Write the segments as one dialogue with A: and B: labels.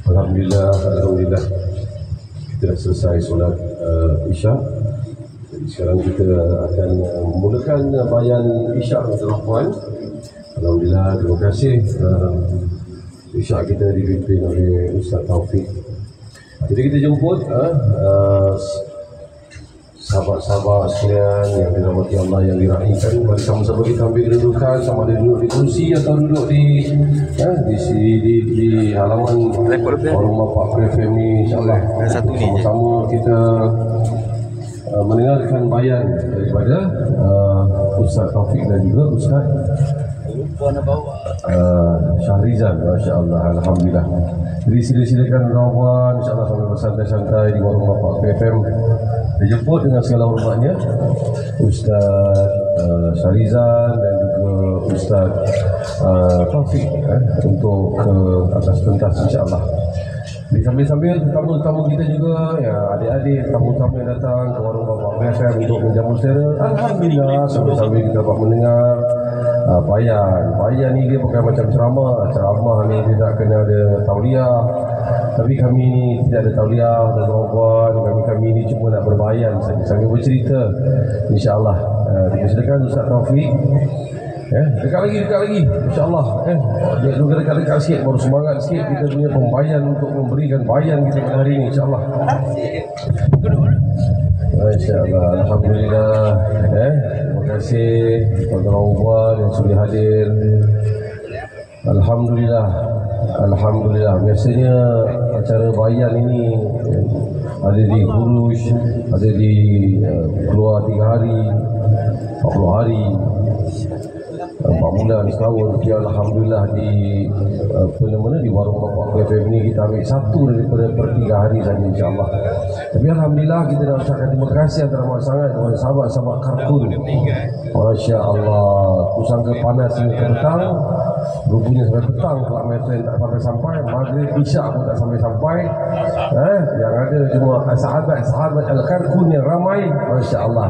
A: Alhamdulillah, Alhamdulillah kita dah selesai solat Isyak. Jadi sekarang kita akan memulakan bayan Isyak tuan-tuan. Alhamdulillah, terima kasih. Isyak kita dipimpin oleh Ustaz Taufik. Jadi kita jemput sahabat-sahabat sekalian yang dirahmati Allah, yang dirahimkan. Mari sama-sama kita ambil kedudukan, sama ada duduk di kursi atau duduk di halaman rumah Pak Prefem ni, insyaAllah sama-sama kita mendengarkan bayan daripada Ustaz Taufik dan juga Ustaz Syahrizan. Masya Allah, Alhamdulillah. Jadi silakan kawan-kawan, insyaAllah sambil bersantai-santai di warung Bapak PFM. Dijemput dengan segala hormatnya Ustaz Syahrizan dan juga Ustaz Taufik untuk ke atas pentas, insyaAllah. Jadi sambil-sambil tamu-tamu kita juga, ya adik-adik, tamu-tamu yang datang ke warung Bapak PFM untuk menjamu selera, alhamdulillah sambil-sambil kita dapat mendengar bayan ni dia bukan macam ceramah ni dia tak kena ada tauliah, tapi kami ni tidak ada tauliah dan tuan-tuan, kami ni cuma nak berbayan saja sambil bercerita, insyaAllah. Silakan Ustaz Taufik. Dekat lagi insyaAllah. Dia juga dekat sikit, baru semangat sikit kita punya pembayan untuk memberikan bayan kita pada hari ini, insyaAllah. InsyaAllah, alhamdulillah. Terima kasih tuan-tuan yang sudah hadir. Alhamdulillah. Biasanya acara bayan ini ada di Hurush, ada di keluar 3 hari, 40 hari, 4 bulan, setahun. Ya, alhamdulillah di di warung Bapak PFM ni kita ambil 1 daripada per 3 hari saja, insyaAllah. Tapi alhamdulillah kita dah ucapkan terima kasih teramat sangat kepada sahabat-sahabat kartun. Masya Allah, aku sangka panas hingga ke petang, rupanya sampai petang Kelab Metrend tak sampai, maghrib Isyak pun tak sampai. Yang ada cuma sahabat Al-Karkun yang ramai. Masya Allah,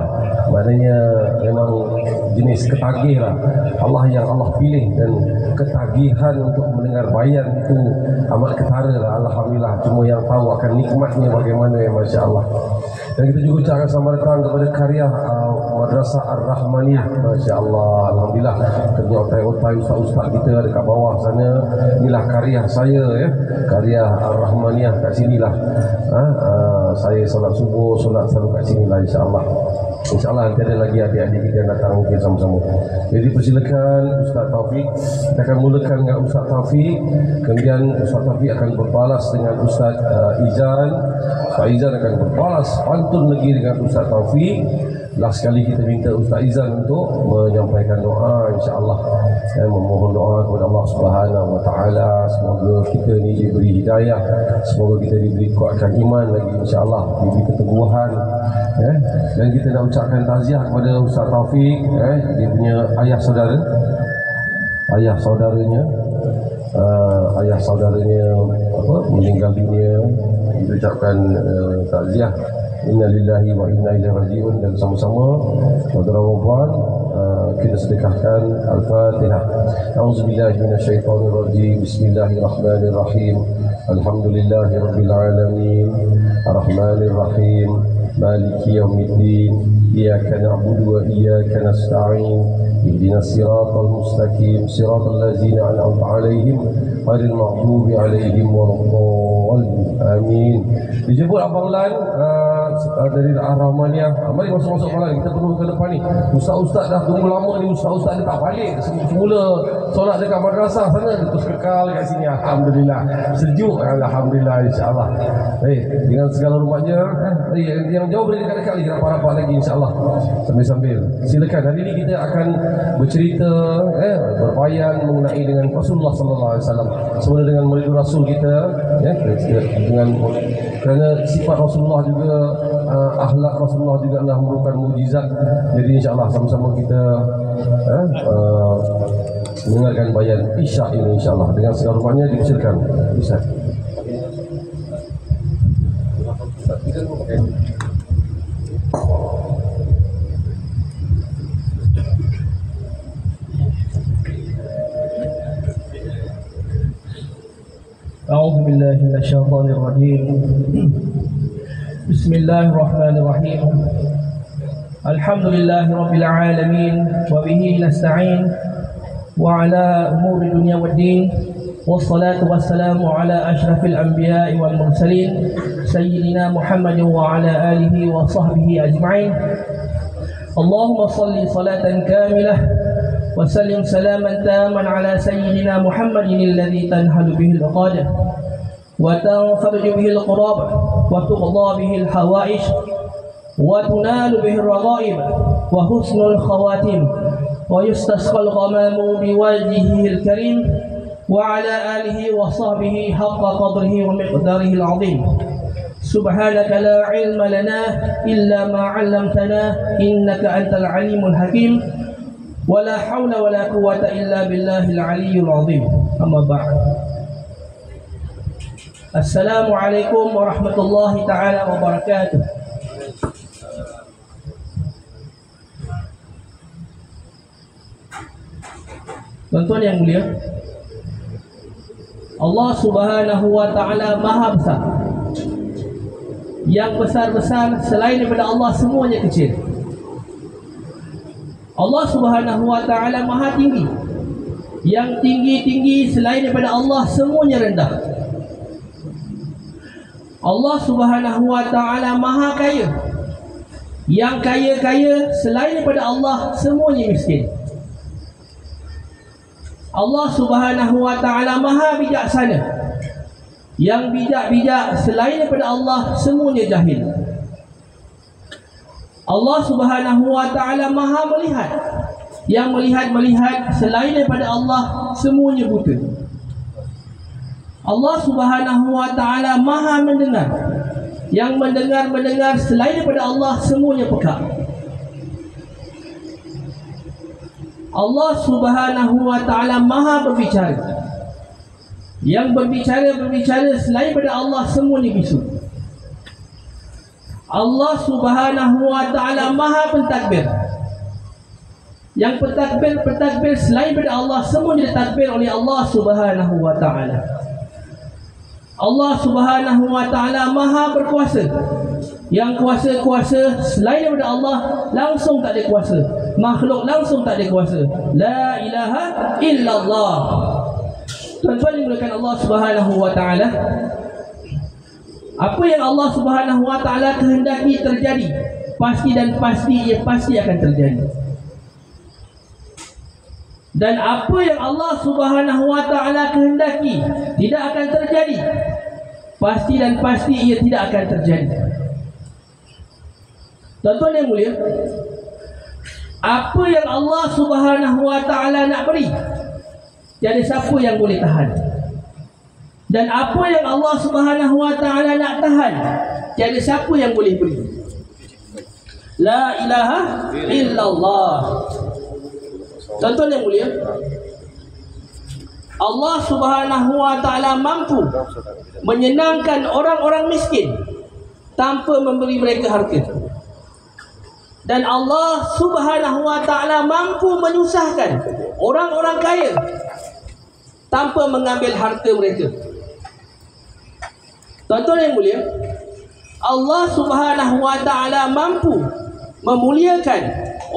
A: maknanya memang jenis ketagih lah. Allah pilih, dan ketagihan untuk mendengar bayan itu amat ketara lah. Alhamdulillah, cuma yang tahu akan nikmatnya bagaimana, ya Masya Allah. Dan kita juga ucapkan selamat datang kepada karya Madrasah Ar-Rahmaniyah. Masya Allah, alhamdulillah. Kerja otai-otai ustaz-ustaz kita dekat bawah sana. Inilah karya saya, ya, karya Ar-Rahmaniyah. Kat sinilah saya solat subuh, solat selalu kat sinilah, insyaAllah. InsyaAllah nanti ada lagi adik-adik kita yang datang mungkin sama-sama. Jadi persilakan Ustaz Taufik. Kita akan mulakan dengan Ustaz Taufik, kemudian Ustaz Taufik akan berbalas dengan Ustaz Izan. Ustaz Izan akan berbalas pantun lagi dengan Ustaz Taufik. Last sekali kita minta Ustaz Izan untuk menyampaikan doa, insyaAllah. Saya memohon doa kepada Allah Subhanahu Wa Taala, semoga kita ni diberi hidayah, semoga kita diberi kuatkan iman lagi, insyaAllah, diberi keteguhan. Dan kita nak ucapkan taziah kepada Ustaz Taufik, dia punya ayah saudaranya meninggal dunia. Kita ucapkan taziah, inna lillahi wa inna ilaihi raji'un. Dan sama-sama tuan-tuan kita sedekahkan Al-Fatihah. A'udzubillahi minasyaitonirrajim. Bismillahirrahmanirrahim. Alhamdulillahirabbil alamin. Arrahmanirrahim. Maliki yaumiddin. Iyyaka na'budu wa iyyaka nasta'in. Ihdinas siratal mustaqim. Siratal ladzina an'amta 'alaihim ghairil maghdubi 'alaihim waladdallin. Amin. Dijemput Abang Lan dari Ar-Rahmaniyah. Mari masuk-masuk Abang Lan, kita perlu ke depan ni. Ustaz-ustaz dah tunggu lama ni, ustaz-ustaz dia tak balik. Semula solat dekat madrasah sana, terus kekal kat sini. Alhamdulillah, sejuk, alhamdulillah, insyaAllah. Dengan segala hormatnya, yang jauh boleh dekat-dekat lagi, rapat-rapat lagi, insyaAllah. Sambil-sambil silakan. Hari ini kita akan bercerita, berbayan mengenai dengan Rasulullah sallallahu alaihi wasallam. Semula dengan murid Rasul kita, dengan kerana sifat Rasulullah juga, akhlak Rasulullah juga adalah merupakan mukjizat. Jadi insyaAllah sama-sama kita mendengarkan bayan Isyak ini, insyaAllah. Dengan segala hormatnya dipersilakan Ustaz.
B: أعوذ بالله من الشيطان الرجيم. بسم الله الرحمن الرحيم. الحمد لله رب العالمين وبه نستعين وعلى أمور الدنيا والدين، والصلاة والسلام على أشرف الأنبياء والمرسلين سيدنا محمد وعلى آله وصحبه أجمعين. اللهم صل صلاة كاملة وسلم سلاما تاما على سيدنا محمد الذي تنحل به العقاد وتنفرج به القراب وتقضى به الحوائج وتنال به الرغائب وحسن الخواتيم ويستسقى الغمام بوجهه الكريم وعلى آله وصحبه حق قدره ومقداره العظيم. سبحانك لا علم لنا إلا ما علمتنا إنك أنت العليم الحكيم ولا حول ولا قوة إلا بالله العلي العظيم. أما بعد. السلام عليكم ورحمة الله تعالى وبركاته. Tuan-tuan yang mulia, Allah Subhanahu wa Ta'ala Maha Besar. Yang besar-besar selain daripada Allah semuanya kecil. Allah Subhanahu wa Ta'ala Maha tinggi. Yang tinggi-tinggi selain daripada Allah semuanya rendah. Allah Subhanahu wa Ta'ala Maha kaya. Yang kaya-kaya selain daripada Allah semuanya miskin. Allah Subhanahu wa Ta'ala Maha bijaksana. Yang bijak-bijak selain daripada Allah semuanya jahil. Allah Subhanahu wa Ta'ala Maha melihat. Yang melihat-melihat selain daripada Allah semuanya buta. Allah Subhanahu wa Ta'ala Maha mendengar. Yang mendengar-mendengar selain daripada Allah semuanya peka. Allah Subhanahu wa Ta'ala Maha berbicara. Yang berbicara selain daripada Allah semuanya bisu. Allah Subhanahu wa Ta'ala Maha pentadbir. Yang pentadbir selain daripada Allah semuanya ditadbir oleh Allah Subhanahu wa Ta'ala. Allah Subhanahu wa Ta'ala Maha berkuasa. Yang kuasa-kuasa selain daripada Allah langsung tak ada kuasa. Makhluk langsung tak ada kuasa. La ilaha illallah. Tuan-tuan yang dimuliakan Allah Subhanahu wa Ta'ala, apa yang Allah Subhanahu wa Ta'ala kehendaki terjadi, pasti dan pasti ia pasti akan terjadi. Dan apa yang Allah Subhanahu wa Ta'ala kehendaki tidak akan terjadi, pasti dan pasti ia tidak akan terjadi. Tuan-tuan yang mulia, apa yang Allah Subhanahu wa Ta'ala nak beri, tiada siapa yang boleh tahan. Dan apa yang Allah Subhanahu wa Ta'ala nak tahan, tiada siapa yang boleh beri. La ilaha illallah. Tuan-tuan yang mulia, Allah Subhanahu wa Ta'ala mampu menyenangkan orang-orang miskin tanpa memberi mereka harta. Dan Allah Subhanahu wa Ta'ala mampu menyusahkan orang-orang kaya tanpa mengambil harta mereka. Tuan-tuan yang mulia, Allah Subhanahu wa Ta'ala mampu memuliakan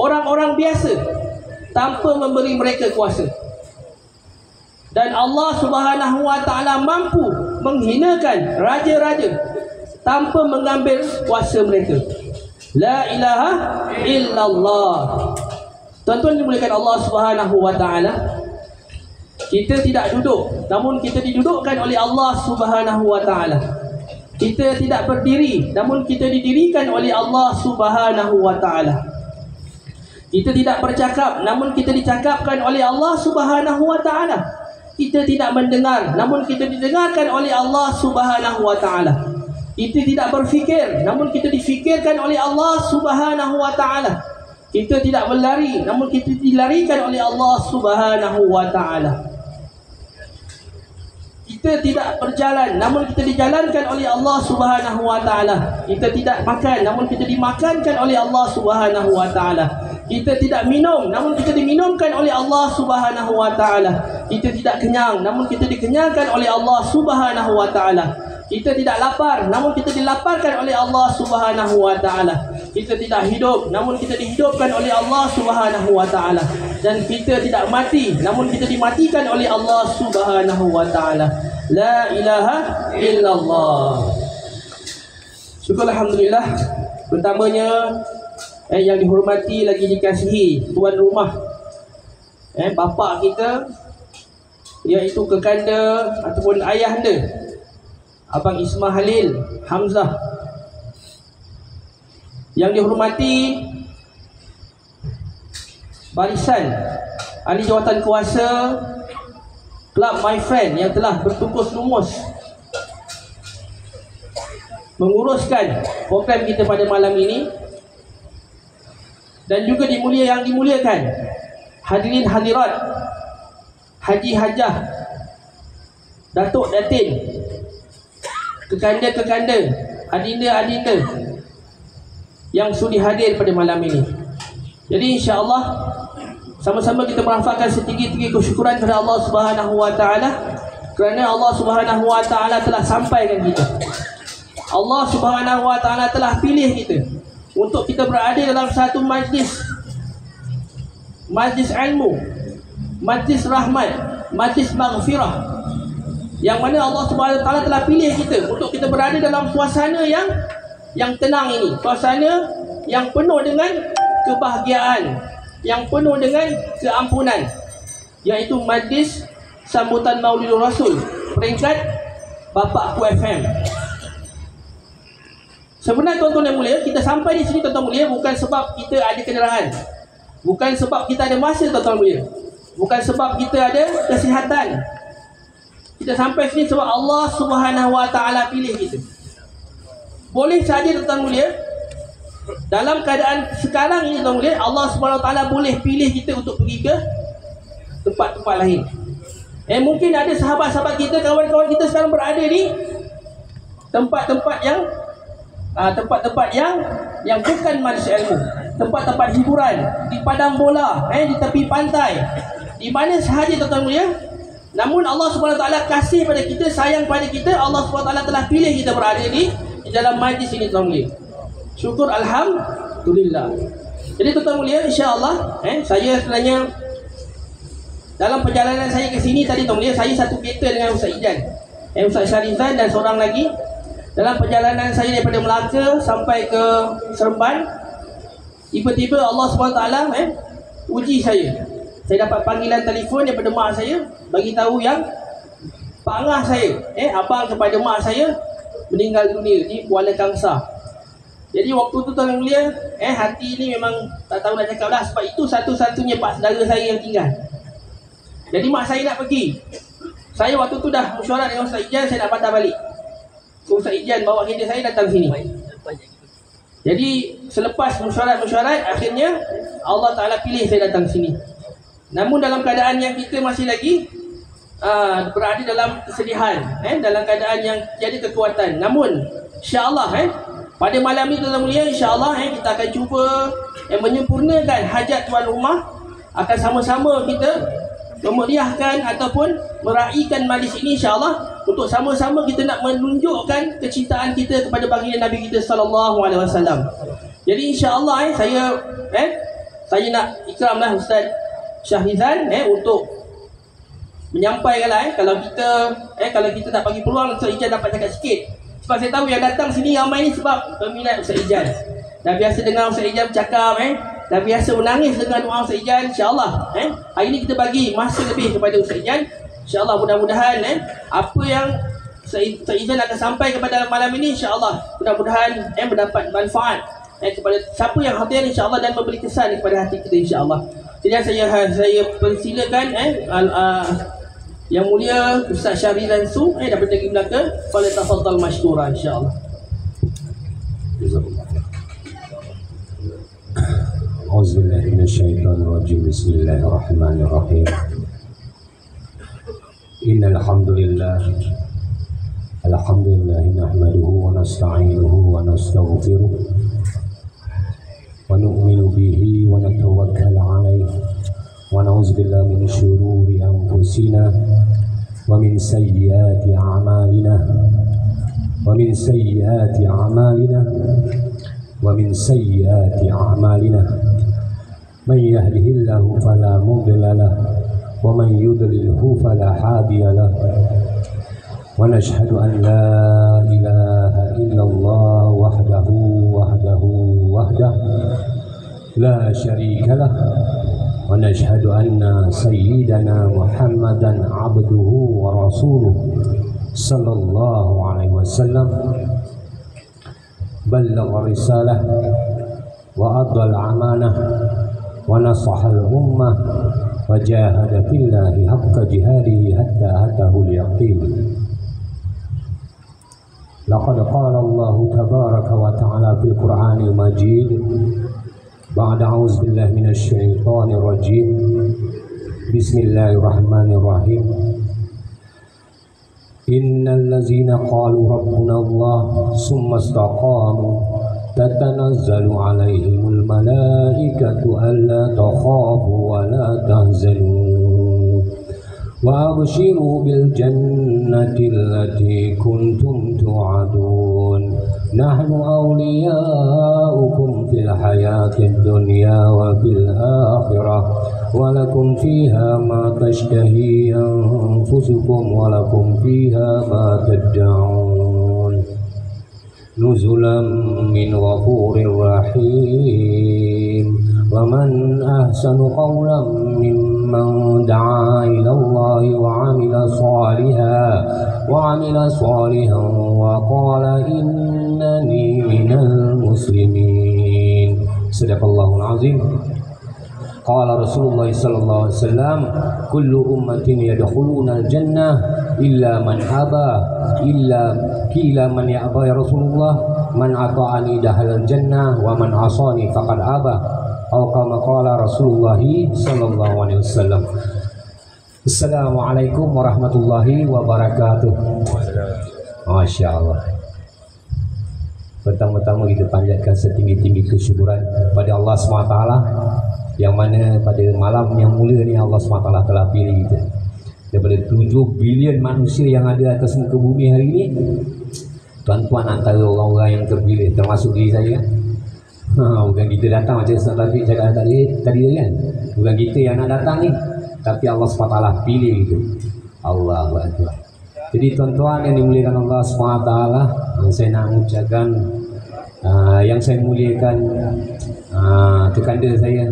B: orang-orang biasa tanpa memberi mereka kuasa. Dan Allah Subhanahu wa Ta'ala mampu menghinakan raja-raja tanpa mengambil kuasa mereka. La ilaha illallah. Tuan-tuan dimuliakan Allah Subhanahu wa Ta'ala, kita tidak duduk, namun kita didudukkan oleh Allah Subhanahu wa Ta'ala. Kita tidak berdiri, namun kita didirikan oleh Allah Subhanahu wa Ta'ala. Kita tidak bercakap, namun kita dicakapkan oleh Allah Subhanahu wa Ta'ala. Kita tidak mendengar, namun kita didengarkan oleh Allah Subhanahu wa Ta'ala. Kita tidak berfikir, namun kita difikirkan oleh Allah Subhanahu wa Ta'ala. Kita tidak berlari, namun kita dilarikan oleh Allah Subhanahu wa Ta'ala. Kita tidak berjalan, namun kita dijalankan oleh Allah Subhanahu wa taala. Kita tidak makan, namun kita dimakankan oleh Allah Subhanahu wa taala. Kita tidak minum, namun kita diminumkan oleh Allah Subhanahu wa taala. Kita tidak kenyang, namun kita dikenyangkan oleh Allah Subhanahu wa taala. Kita tidak lapar, namun kita dilaparkan oleh Allah Subhanahu wa taala. Kita tidak hidup, namun kita dihidupkan oleh Allah Subhanahu wa taala. Dan kita tidak mati, namun kita dimatikan oleh Allah Subhanahu wa taala. La ilaha illallah. Syukur alhamdulillah. Pertamanya yang dihormati lagi dikasihi tuan rumah, bapa kita, iaitu kekanda ataupun ayahanda Abang Isma Halil Hamzah. Yang dihormati barisan ahli jawatan kuasa Club My Friend yang telah bertungkus lumus menguruskan program kita pada malam ini. Dan juga yang dimuliakan hadirin hadirat, Haji Hajah, Datuk Datin, kekanda-kekanda, adinda-adinda yang sudi hadir pada malam ini. Jadi insya-Allah sama-sama kita merafakkan setinggi-tinggi kesyukuran kepada Allah Subhanahu wa taala, kerana Allah Subhanahu wa taala telah sampaikan kita. Allah Subhanahu wa taala telah pilih kita untuk kita berada dalam satu majlis ilmu, majlis rahmat, majlis maghfirah, yang mana Allah Subhanahu wa taala telah pilih kita untuk kita berada dalam suasana yang tenang ini, suasana yang penuh dengan kebahagiaan, yang penuh dengan keampunan, iaitu majlis sambutan Maulidul Rasul peringkat Bapakku FM. Sebenarnya tuan-tuan yang mulia, kita sampai di sini tuan-tuan mulia bukan sebab kita ada kenderaan, bukan sebab kita ada masa tuan-tuan mulia, bukan sebab kita ada kesihatan. Kita sampai sini sebab Allah Subhanahu wa taala pilih kita. Boleh saja tuan-tuan mulia, dalam keadaan sekarang ini tuan mulia, Allah Subhanahu wa taala boleh pilih kita untuk pergi ke tempat-tempat lain. Mungkin ada sahabat-sahabat kita, kawan-kawan kita sekarang berada di tempat-tempat yang bukan majlis ilmu, tempat-tempat hiburan, di padang bola, di tepi pantai, di mana sahaja tuan-tuan mulia. Namun Allah Subhanahu wa taala kasih pada kita, sayang pada kita, Allah Subhanahu wa taala telah pilih kita berada di dalam majlis ini tuan-tuan mulia. Syukur alhamdulillah. Jadi tuan-tuan mulia, insya-Allah saya sebenarnya dalam perjalanan saya ke sini tadi tuan mulia, saya satu kereta dengan Ustaz Ijan, Ustaz Syarizan dan seorang lagi. Dalam perjalanan saya daripada Melaka sampai ke Seremban, tiba-tiba Allah SWT uji saya. Saya dapat panggilan telefon daripada mak saya, bagi tahu yang Pak Angah saya, abang kepada mak saya, meninggal dunia di Kuala Kangsar. Jadi waktu tu tuan mulia, hati ni memang tak tahu nak cakap lah, sebab itu satu-satunya pak saudara saya yang tinggal. Jadi mak saya nak pergi. Saya waktu tu dah mesyuarat dengan Ustaz Ijan, saya nak patah balik. Ustaz Ijan bawa kereta saya datang sini. Jadi selepas mesyuarat, akhirnya Allah Ta'ala pilih saya datang sini. Namun dalam keadaan yang kita masih lagi berada dalam kesedihan, dalam keadaan yang tiada kekuatan. Namun insya-Allah pada malam ini tuan mulia, insya-Allah kita akan cuba menyempurnakan hajat tuan rumah. Akan sama-sama kita memeriahkan ataupun meraihkan majlis ini, insya-Allah, untuk sama-sama kita nak menunjukkan kecintaan kita kepada baginda Nabi kita sallallahu alaihi wasallam. Jadi insya-Allah saya nak ikramlah Ustaz Syahrizan untuk menyampaikanlah kalau kita nak bagi peluang Ustaz Ijan dapat cakap sikit. Sebab saya tahu yang datang sini ramai ni sebab peminat Ustaz Ijan. Dah biasa dengar Ustaz Ijan bercakap, dah biasa menangis dengan doa Ustaz Ijan. InsyaAllah hari ini kita bagi masa lebih kepada Ustaz Ijan. InsyaAllah mudah-mudahan apa yang Ustaz Ijan akan sampai kepada malam ini, insyaAllah mudah-mudahan mendapat manfaat kepada siapa yang hadir, insyaAllah, dan memberi kesan kepada hati kita, insyaAllah. Jadi saya persilakan Yang Mulia Ustaz Syahrizan Su daripada Negeri Melaka, fala tafaddal mashkura, insya-Allah.
C: Auzubillahi minasyaitonir rajim. Bismillahirrahmanirrahim. Innal hamdalillah nahmaduhu wa nasta'inuhu wa nastaghfiruh wa nu'minu bihi wa natawakkal 'alaihi wa na'udzu billahi min syururi anfusina wa min sayyiati a'malina man yahdihillahu fala mudilla lahu wa man yudlilhu fala hadiya lahu wa nashhadu an la ilaha illallah wahdahu la syarika lah wa nashhadu anna sayyidana Muhammadan abduhu wa rasuluh sallallahu alaihi wasallam ballagha risalah wa adda al-amanah wa nasaha al-ummah wa jahada fillahi haqqa jihadihi hatta atahu al-yaqin. Laqad qala Allah tabaraka wa ta'ala fil Qur'anil Majid ba'da a'udzu billahi minasy syaithanir rajim. Bismillahirrahmanirrahim. Innal ladzina qalu rabbuna Allah summa istaqamu tatanazzalu 'alaihimul malaikatu alla takhafu wa la tahzanu wa abshiru bil jannati allati kuntum tu'adun nahnu awliya'ukum fil hayatid dunya wa fil akhirah wa lakum fiha ma tashtahi anfusukum wa lakum fiha ma tad'un nuzulan min ghafurir rahim wa man ahsanu qawlan mimman da'a ila Allah wa 'amila salihan wa qala innani minal muslimin. Sadaqallahul azim. Qala Rasulullah sallallahu alaihi wasallam kullu ummatin yadkhuluna al-jannah illa man aba illa qila man ya'ba ya Rasulullah man ata'ani dakhala al-jannah wa man asani faqad aba atau kama qala Rasulullah sallallahu alaihi wasallam. Assalamualaikum warahmatullahi wabarakatuh. Masya-Allah. Pertama-tama kita panjatkan setinggi-tinggi kesyukuran pada Allah SWT, yang mana pada malam yang mulia ni Allah SWT telah pilih kita daripada 7 bilion manusia yang ada atas muka bumi hari ini. Tuan-tuan antara orang-orang yang terpilih, termasuk diri saya. Bukan kita datang macam Ustaz Rafiq cakap tadi kan, bukan kita yang nak datang ni, tapi Allah SWT pilih itu. Allahu Akbar. Jadi tuan-tuan yang dimuliakan Allah SWT, saya nak mengucapkan yang saya muliakan tekanda saya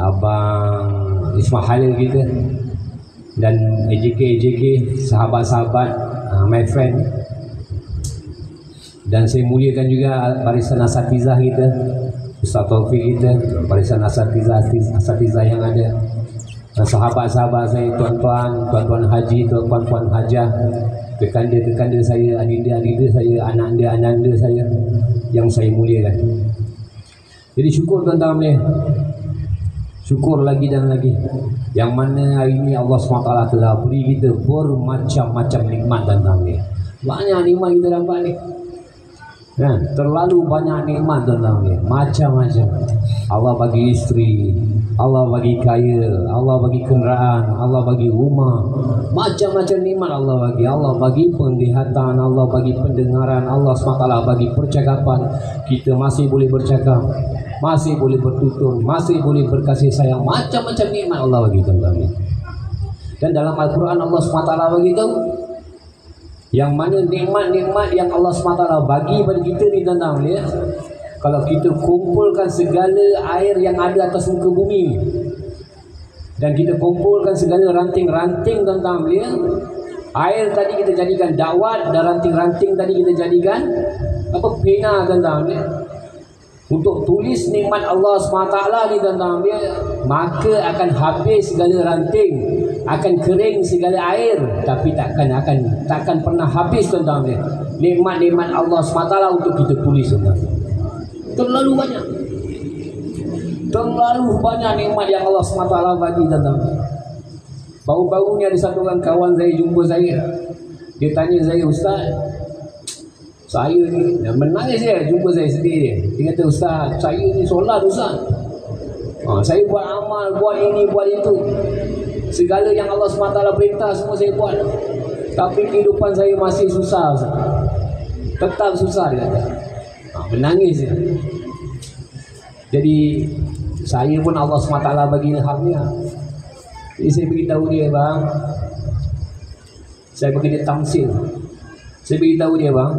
C: Abang Ismail Halil kita dan AJK sahabat-sahabat my friend, dan saya muliakan juga barisan asatizah kita, Ustaz Taufik kita, barisan asatizah yang ada, dan sahabat-sahabat saya, tuan-tuan haji, tuan-puan hajah, tekanda saya, adida saya, ananda saya yang saya muliakan. Jadi syukur tuan-tuan boleh, syukur lagi dan lagi, yang mana hari ini Allah SWT telah beri kita bermacam-macam nikmat tuan-tuan boleh. Banyak nikmat kita dapat ni kan? Terlalu banyak nikmat tuan-tuan boleh, macam-macam. Allah bagi isteri, Allah bagi kaya, Allah bagi kenderaan, Allah bagi rumah, macam-macam nikmat Allah bagi. Allah bagi penglihatan, Allah bagi pendengaran, Allah SWT bagi percakapan. Kita masih boleh bercakap, masih boleh bertutur, masih boleh berkasih sayang, macam-macam nikmat Allah bagi tuan-tuan. Dan dalam Al-Quran Allah SWT bagi tahu yang mana nikmat-nikmat yang Allah SWT bagi pada kita ni tuan-tuan ya. Kalau kita kumpulkan segala air yang ada atas muka bumi dan kita kumpulkan segala ranting-ranting tuan-tuan ya, air tadi kita jadikan dawat dan ranting-ranting tadi kita jadikan apa, pena tuan-tuan ya, untuk tulis nikmat Allah SWT ni tuan-tuan ya, maka akan habis segala ranting, akan kering segala air, tapi takkan pernah habis tuan-tuan ya, nikmat-nikmat Allah SWT untuk kita tulis tuan-tuan. Terlalu banyak nikmat yang Allah SWT bagi tuan-tuan. Baru-baru ni ada satu orang kawan saya jumpa saya. Dia tanya saya, "Ustaz, saya ni," menangis dia, jumpa saya sedih dia. Dia kata, "Ustaz, saya ni solat Ustaz. Saya buat amal, buat ini, buat itu. Segala yang Allah SWT perintah semua saya buat. Tapi kehidupan saya masih susah Ustaz. Tetap susah," dia kata. Menangis dia. Jadi saya pun Allah SWT bagi ilhamnya. Jadi saya beritahu dia, "Bang," saya bagi dia tamsil. Saya beritahu dia, "Bang,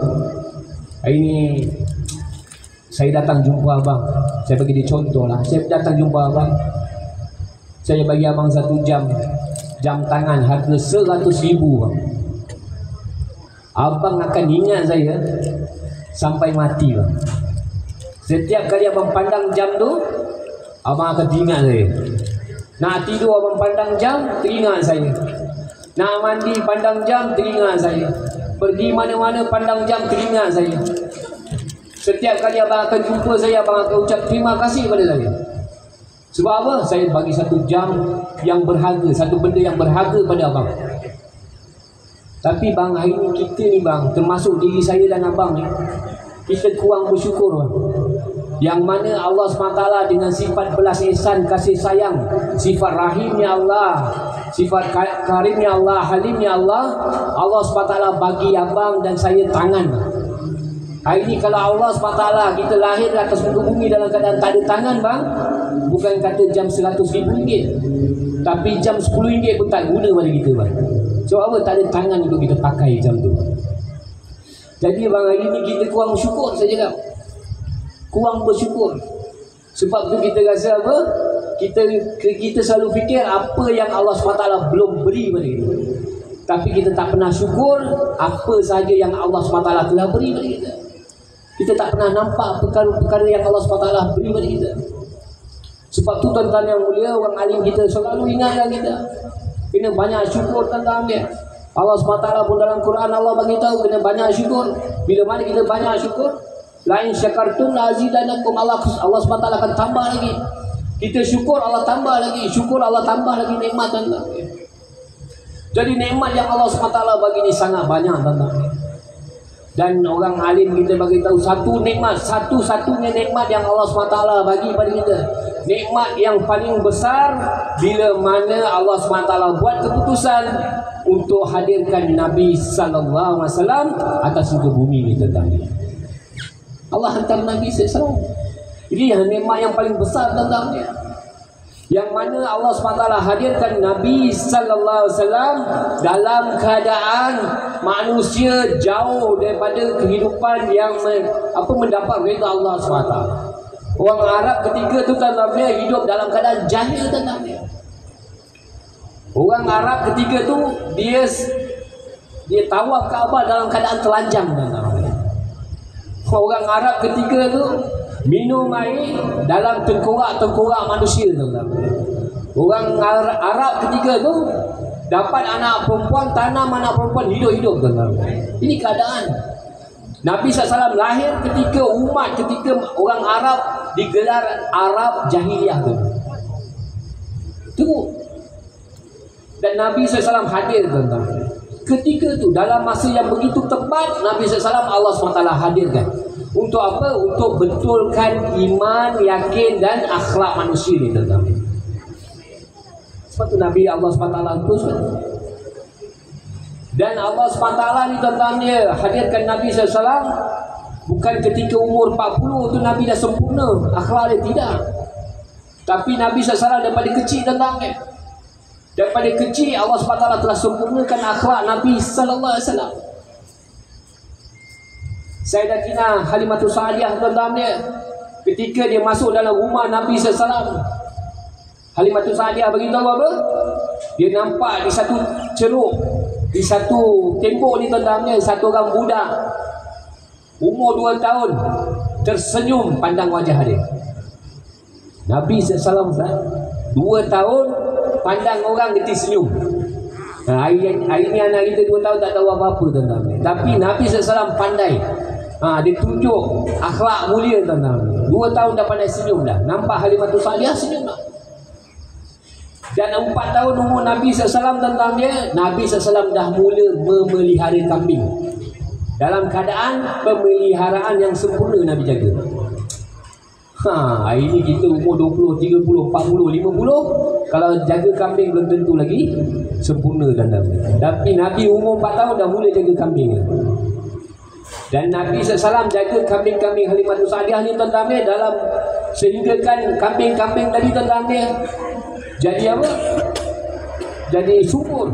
C: hari ni saya datang jumpa abang." Saya bagi dia contoh lah. Saya datang jumpa abang. Saya bagi abang 1 jam. Jam tangan harga 100,000 bang. Abang akan ingat saya sampai mati bang. Setiap kali abang pandang jam tu, abang akan teringat saya. Nak tidur abang pandang jam, teringat saya. Nak mandi pandang jam, teringat saya. Pergi mana-mana pandang jam, teringat saya. Setiap kali abang akan jumpa saya, abang akan ucap terima kasih kepada saya. Sebab apa? Saya bagi 1 jam yang berharga, satu benda yang berharga pada abang. Tapi bang, hari ni kita ni bang, termasuk diri saya dan abang ni, kita kurang bersyukur bang. Yang mana Allah SWT dengan sifat belas ihsan, kasih sayang, sifat rahimnya Allah, sifat karimnya Allah, halimnya Allah, Allah SWT bagi abang dan saya tangan. Hari ni kalau Allah SWT, kita lahir atas muka bumi dalam keadaan tak ada tangan bang, bukan kata jam 100,000 ringgit, tapi jam 10 ringgit pun tak guna pada kita bang. Sebab apa? Tak ada tangan untuk kita pakai jam tu. Jadi bang, hari ni kita kurang bersyukur, saya cakap. Kurang bersyukur. Sebab tu kita rasa apa? Kita selalu fikir apa yang Allah SWT belum beri pada kita. Tapi kita tak pernah syukur apa sahaja yang Allah SWT telah beri pada kita. Kita tak pernah nampak perkara-perkara yang Allah SWT beri pada kita. Sebab tu tuan-tuan yang mulia, orang alim kita selalu ingatkan kita kena banyak syukur tentang dia. Allah SWT pun dalam Quran Allah bagi tahu kena banyak syukur. Bila mana kita banyak syukur, lain syakartum la azidanakum, Allah SWT akan tambah lagi. Kita syukur, Allah tambah lagi. Syukur, Allah tambah lagi nikmat tentang dia. Jadi nikmat yang Allah SWT bagi ni sangat banyak tentang dia. Dan orang alim kita bagi tahu satu nikmat, satu-satunya nikmat yang Allah SWT bagi pada kita, nikmat yang paling besar bila mana Allah SWT buat keputusan untuk hadirkan Nabi sallallahu alaihi wasallam atas muka bumi ni tentang dia. Allah hantar Nabi SAW. Ini yang nikmat yang paling besar tentang dia. Yang mana Allah SWT hadirkan Nabi sallallahu alaihi wasallam dalam keadaan manusia jauh daripada kehidupan yang mendapat redha Allah SWT. Orang Arab ketika tu tentang dia hidup dalam keadaan jahil tentang dia. Orang Arab ketika tu dia tawaf Kaabah dalam keadaan telanjang tentang dia. Orang Arab ketika tu minum air dalam tengkorak-tengkorak manusia tentang dia. Orang Arab ketika tu dapat anak perempuan, tanam anak perempuan hidup-hidup tentang dia. Ini keadaan Nabi SAW lahir ketika orang Arab digelar Arab Jahiliyah tu. Dan Nabi SAW hadir tentang ketika tu dalam masa yang begitu tepat. Nabi SAW Allah SWT hadirkan untuk apa? Untuk betulkan iman, yakin dan akhlak manusia ni tentang dia. Sebab tu Nabi Allah SWT utuskan. Dan Allah SWT ni tentang dia hadirkan Nabi SAW bukan ketika umur 40 tu Nabi dah sempurna akhlak dia, tidak. Tapi Nabi SAW daripada kecil tentang dia. Daripada kecil Allah SWT telah sempurnakan akhlak Nabi sallallahu alaihi wasallam. Sayyidatina Halimatus Sa'diyah tentang dia, ketika dia masuk dalam rumah Nabi SAW, Halimatus Sa'diyah beritahu apa? Dia nampak di satu ceruk, di satu tembok ni tentang dia, satu orang budak umur 2 tahun tersenyum pandang wajah dia. Nabi SAW 2 tahun pandang orang dia senyum. Hari ni anak kita 2 tahun tak tahu apa-apa tentang dia. Tapi Nabi SAW pandai. Dia tunjuk akhlak mulia tentang dia. 2 tahun dah pandai senyum dah. Nampak Halimatus Sa'diyah senyum dah. Dan 4 tahun umur Nabi SAW tentang dia, Nabi SAW dah mula memelihara kambing. Dalam keadaan pemeliharaan yang sempurna Nabi jaga. Hari ni kita umur 20, 30, 40, 50, kalau jaga kambing belum tentu lagi sempurna dan tapi Nabi umur 4 tahun dah mula jaga kambing. Dan Nabi SAW jaga kambing-kambing Halimatus Sa'diyah ni tentang dia, dalam sehinggakan kambing-kambing tadi tentang dia jadi apa? Jadi subur.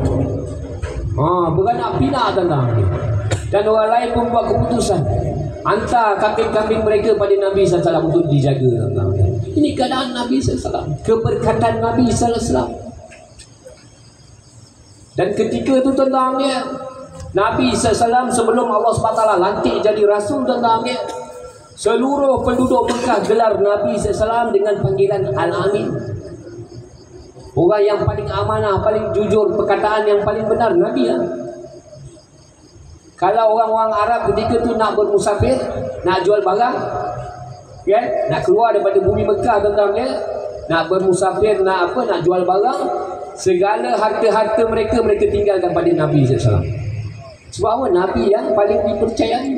C: Beranak pinak tentang dia. Dan orang lain pun buat keputusan hantar kambing-kambing mereka pada Nabi SAW untuk dijaga tentang dia. Ini keadaan Nabi SAW, keberkatan Nabi SAW. Dan ketika itu tentang dia, Nabi SAW sebelum Allah SWT lantik jadi Rasul tentang dia, seluruh penduduk Mekah gelar Nabi SAW dengan panggilan Al-Amin. Orang yang paling amanah, paling jujur, perkataan yang paling benar, Nabi lah. Kalau orang-orang Arab ketika tu nak bermusafir, nak jual barang, kan? Nak keluar daripada bumi Mekah tentang dia, nak bermusafir, nak apa, nak jual barang, segala harta-harta mereka tinggalkan pada Nabi SAW. Sebab apa? Nabi yang paling dipercayai,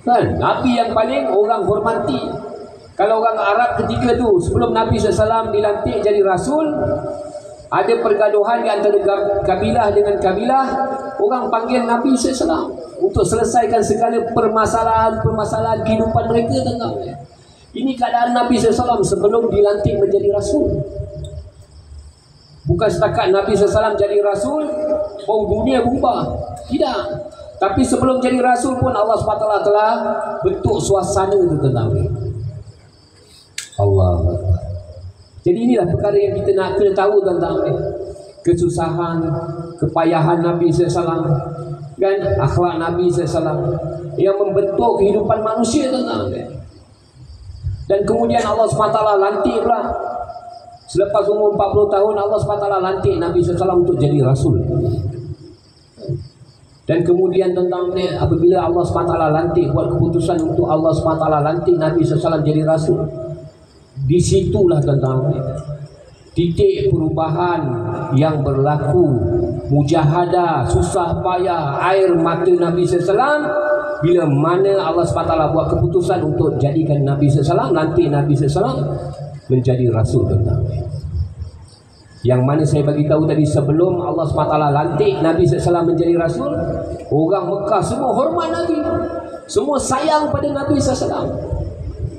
C: kan? Nabi yang paling orang hormati. Kalau orang Arab ketika tu sebelum Nabi SAW dilantik jadi Rasul, ada pergaduhan di antara kabilah dengan kabilah, orang panggil Nabi SAW untuk selesaikan segala permasalahan kehidupan mereka tentang dia. Ini keadaan Nabi SAW sebelum dilantik menjadi Rasul. Bukan setakat Nabi SAW jadi Rasul, dunia berubah. Tidak. Tapi sebelum jadi Rasul pun Allah SWT telah bentuk suasana itu tentang dia. Allah. Jadi inilah perkara yang kita nak kena tahu tentang dia. Kesusahan, kepayahan Nabi SAW, kan, akhlak Nabi SAW yang membentuk kehidupan manusia tentang dia. Dan kemudian Allah SWT lantik pula. Selepas umur 40 tahun Allah SWT lantik Nabi SAW untuk jadi Rasul. Dan kemudian tentang dia, apabila Allah SWT lantik, buat keputusan untuk Allah SWT lantik Nabi SAW jadi Rasul, disitulah tentang titik perubahan yang berlaku. Mujahadah, susah payah, air mata Nabi SAW, bila mana Allah SWT buat keputusan untuk jadikan Nabi SAW, nanti Nabi SAW menjadi Rasul tentang. Yang mana saya bagi tahu tadi, sebelum Allah SWT lantik Nabi SAW menjadi Rasul, orang Mekah semua hormat Nabi, semua sayang pada Nabi SAW.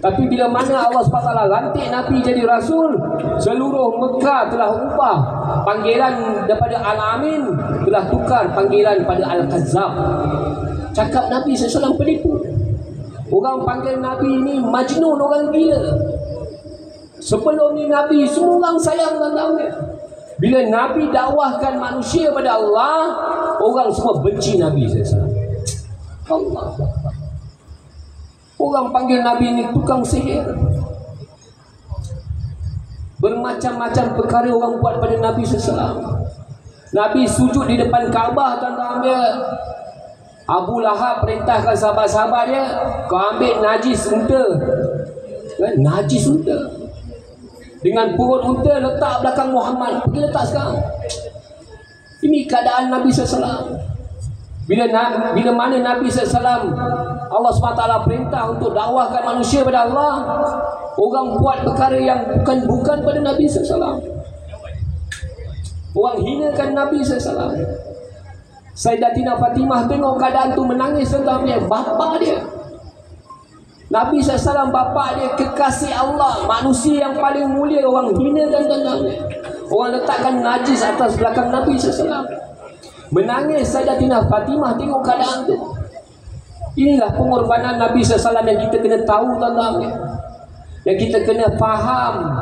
C: Tapi bila mana Allah SWT lantik Nabi jadi Rasul, seluruh Mekah telah ubah. Panggilan daripada Al-Amin telah tukar panggilan pada Al-Kazzab. Cakap Nabi SAW penipu. Orang panggil Nabi ini Majnun, orang gila. Sebelum ni Nabi semua orang sayang tentang dia. Bila Nabi dakwahkan manusia pada Allah, orang semua benci Nabi SAW. Allah. Orang panggil Nabi ini tukang sihir. Bermacam-macam perkara orang buat pada Nabi SAW. Nabi sujud di depan Kaabah tentang dia. Abu Lahab perintahkan sahabat-sahabat dia, kau ambil najis unta, najis unta, dengan perut unta letak belakang Muhammad, pergi letak sekarang. Ini keadaan Nabi SAW. Bila mana Nabi SAW, Allah SWT perintah untuk dakwahkan manusia pada Allah, orang buat perkara yang bukan pada Nabi SAW. Orang hinakan Nabi SAW. Sayyidatina Fatimah tengok keadaan tu, menangis tentang dia, bapa dia. Nabi SAW bapa dia, kekasih Allah, manusia yang paling mulia, orang hinakan tentang dia. Orang letakkan najis atas belakang Nabi SAW. Menangis Sayyidatina Fatimah tengok keadaan tu. Inilah pengorbanan Nabi SAW yang kita kena tahu tentang dia, yang kita kena faham.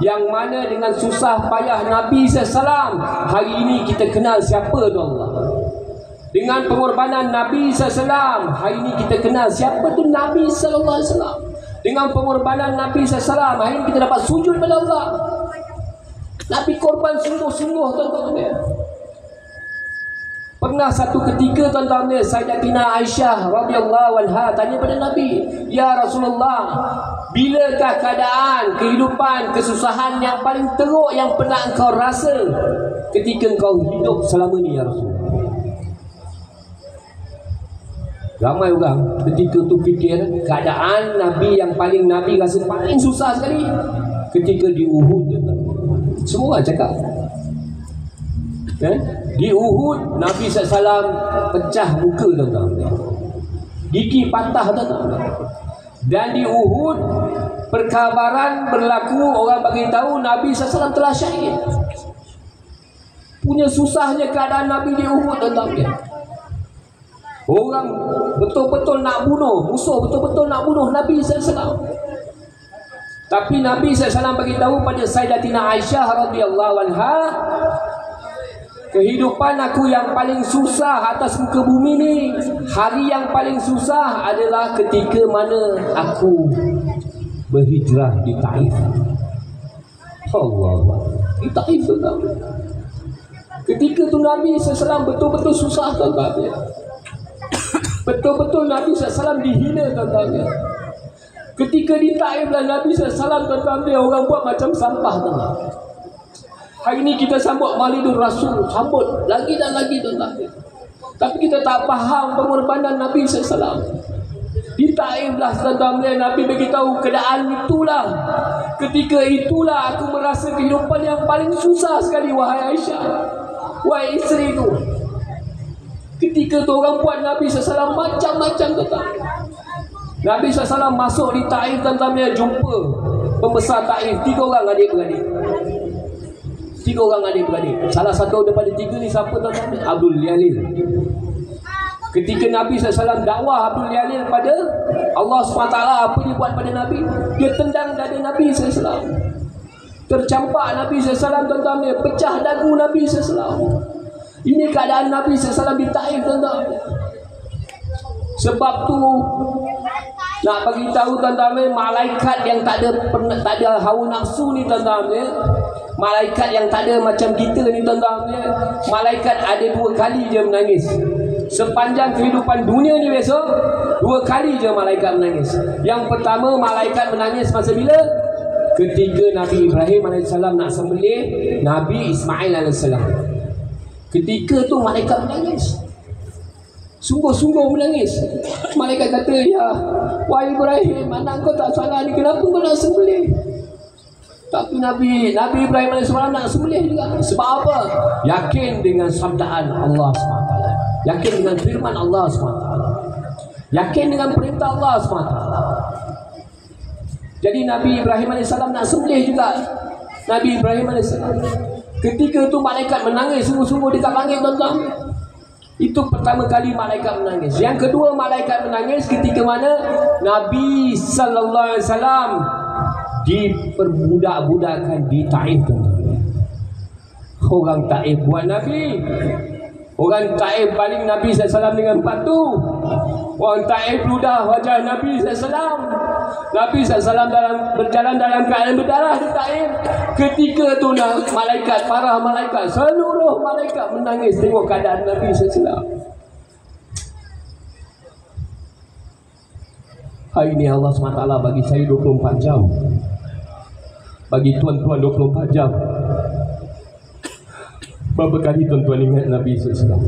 C: Yang mana dengan susah payah Nabi SAW, hari ini kita kenal siapa tu Allah. Dengan pengorbanan Nabi SAW, hari ini kita kenal siapa tu Nabi SAW. Dengan pengorbanan Nabi SAW, hari ini kita dapat sujud pada Allah. Nabi korban sungguh-sungguh tentang dia. Pernah satu ketika tentang dia, Sayyidatina Aisyah radhiyallahu anha tanya pada Nabi, "Ya Rasulullah, Bilakah keadaan, kehidupan, kesusahan yang paling teruk yang pernah engkau rasa ketika engkau hidup selama ni ya Rasul? Ramai orang ketika tu fikir keadaan Nabi yang paling Nabi rasa paling susah sekali ketika di Uhud. Semua orang cakap di Uhud Nabi SAW pecah muka tuan-tuan, gigi patah tuan-tuan. Dan di Uhud perkabaran berlaku, orang bagi tahu Nabi SAW telah syahid. Punya susahnya keadaan Nabi di Uhud tuan-tuan. Orang betul-betul nak bunuh, musuh betul-betul nak bunuh Nabi SAW. Tapi Nabi SAW bagi tahu pada Sayyidatina Aisyah radhiyallahu anha, kehidupan aku yang paling susah atas muka bumi ni, hari yang paling susah adalah ketika mana aku berhijrah di Taif. Allah, di Taif tu tak. Ketika tu Nabi SAW betul-betul susah tuan-tuan. Betul-betul Nabi SAW dihina tuan-tuan. Ketika di Taif lah Nabi SAW tuan-tuan, orang buat macam sampah tuan-tuan. Hari ini kita sambut Maulidur Rasul, sambut lagi dan lagi tuan-tuan. Tapi kita tak faham pengorbanan Nabi SAW. Di Taif lah tuan-tuan, Nabi beritahu keadaan itulah. Ketika itulah aku merasa kehidupan yang paling susah sekali, wahai Aisyah, wahai isteri tu. Ketika tu orang buat Nabi SAW macam-macam tuan-tuan. Nabi SAW masuk di Taif tuan-tuan, jumpa pembesar Taif, 3 orang adik-beradik. 3 orang adik-beradik. Salah satu daripada 3 ni siapa tuan-tuan? Abdul Yalil. Ketika Nabi SAW dakwah Abdul Yalil pada Allah SWT, apa dia buat pada Nabi? Dia tendang dada Nabi SAW. Tercampak Nabi SAW tuan-tuan, pecah dagu Nabi SAW. Ini keadaan Nabi SAW di Taif tuan-tuan. Sebab tu nak bagi tahu tuan-tuan, malaikat yang tak ada hawa nafsu ni tuan-tuan, malaikat yang tak ada macam kita ni tuan-tuan, malaikat ada 2 kali je menangis. Sepanjang kehidupan dunia ni besok 2 kali je malaikat menangis. Yang pertama malaikat menangis masa bila? Ketika Nabi Ibrahim AS nak sembelih Nabi Ismail AS. Ketika tu malaikat menangis, sungguh-sungguh menangis. Malaikat kata, ya wahai Ibrahim, anak kau tak salah ni, kenapa kau nak sembelih? Tapi Nabi Ibrahim AS nak sembelih juga. Sebab apa? Yakin dengan sabdaan Allah SWT, yakin dengan firman Allah SWT, yakin dengan perintah Allah SWT. Jadi Nabi Ibrahim AS nak sembelih juga. Nabi Ibrahim AS ketika tu malaikat menangis sungguh-sungguh dekat langit tuan-tuan. Itu pertama kali malaikat menangis. Yang kedua malaikat menangis ketika mana Nabi sallallahu alaihi wasallam diperbudak-budakkan di Taif tuan-tuan. Orang Taif buat Nabi. Orang Taif baling Nabi SAW dengan batu. Orang Taif ludah wajah Nabi SAW. Nabi SAW berjalan dalam keadaan berdarah di Taif. Ketika tu malaikat, para malaikat, seluruh malaikat menangis tengok keadaan Nabi SAW. Hari ini Allah SWT bagi saya 24 jam. Bagi tuan-tuan 24 jam. Berapa kali tuan-tuan ingat Nabi SAW?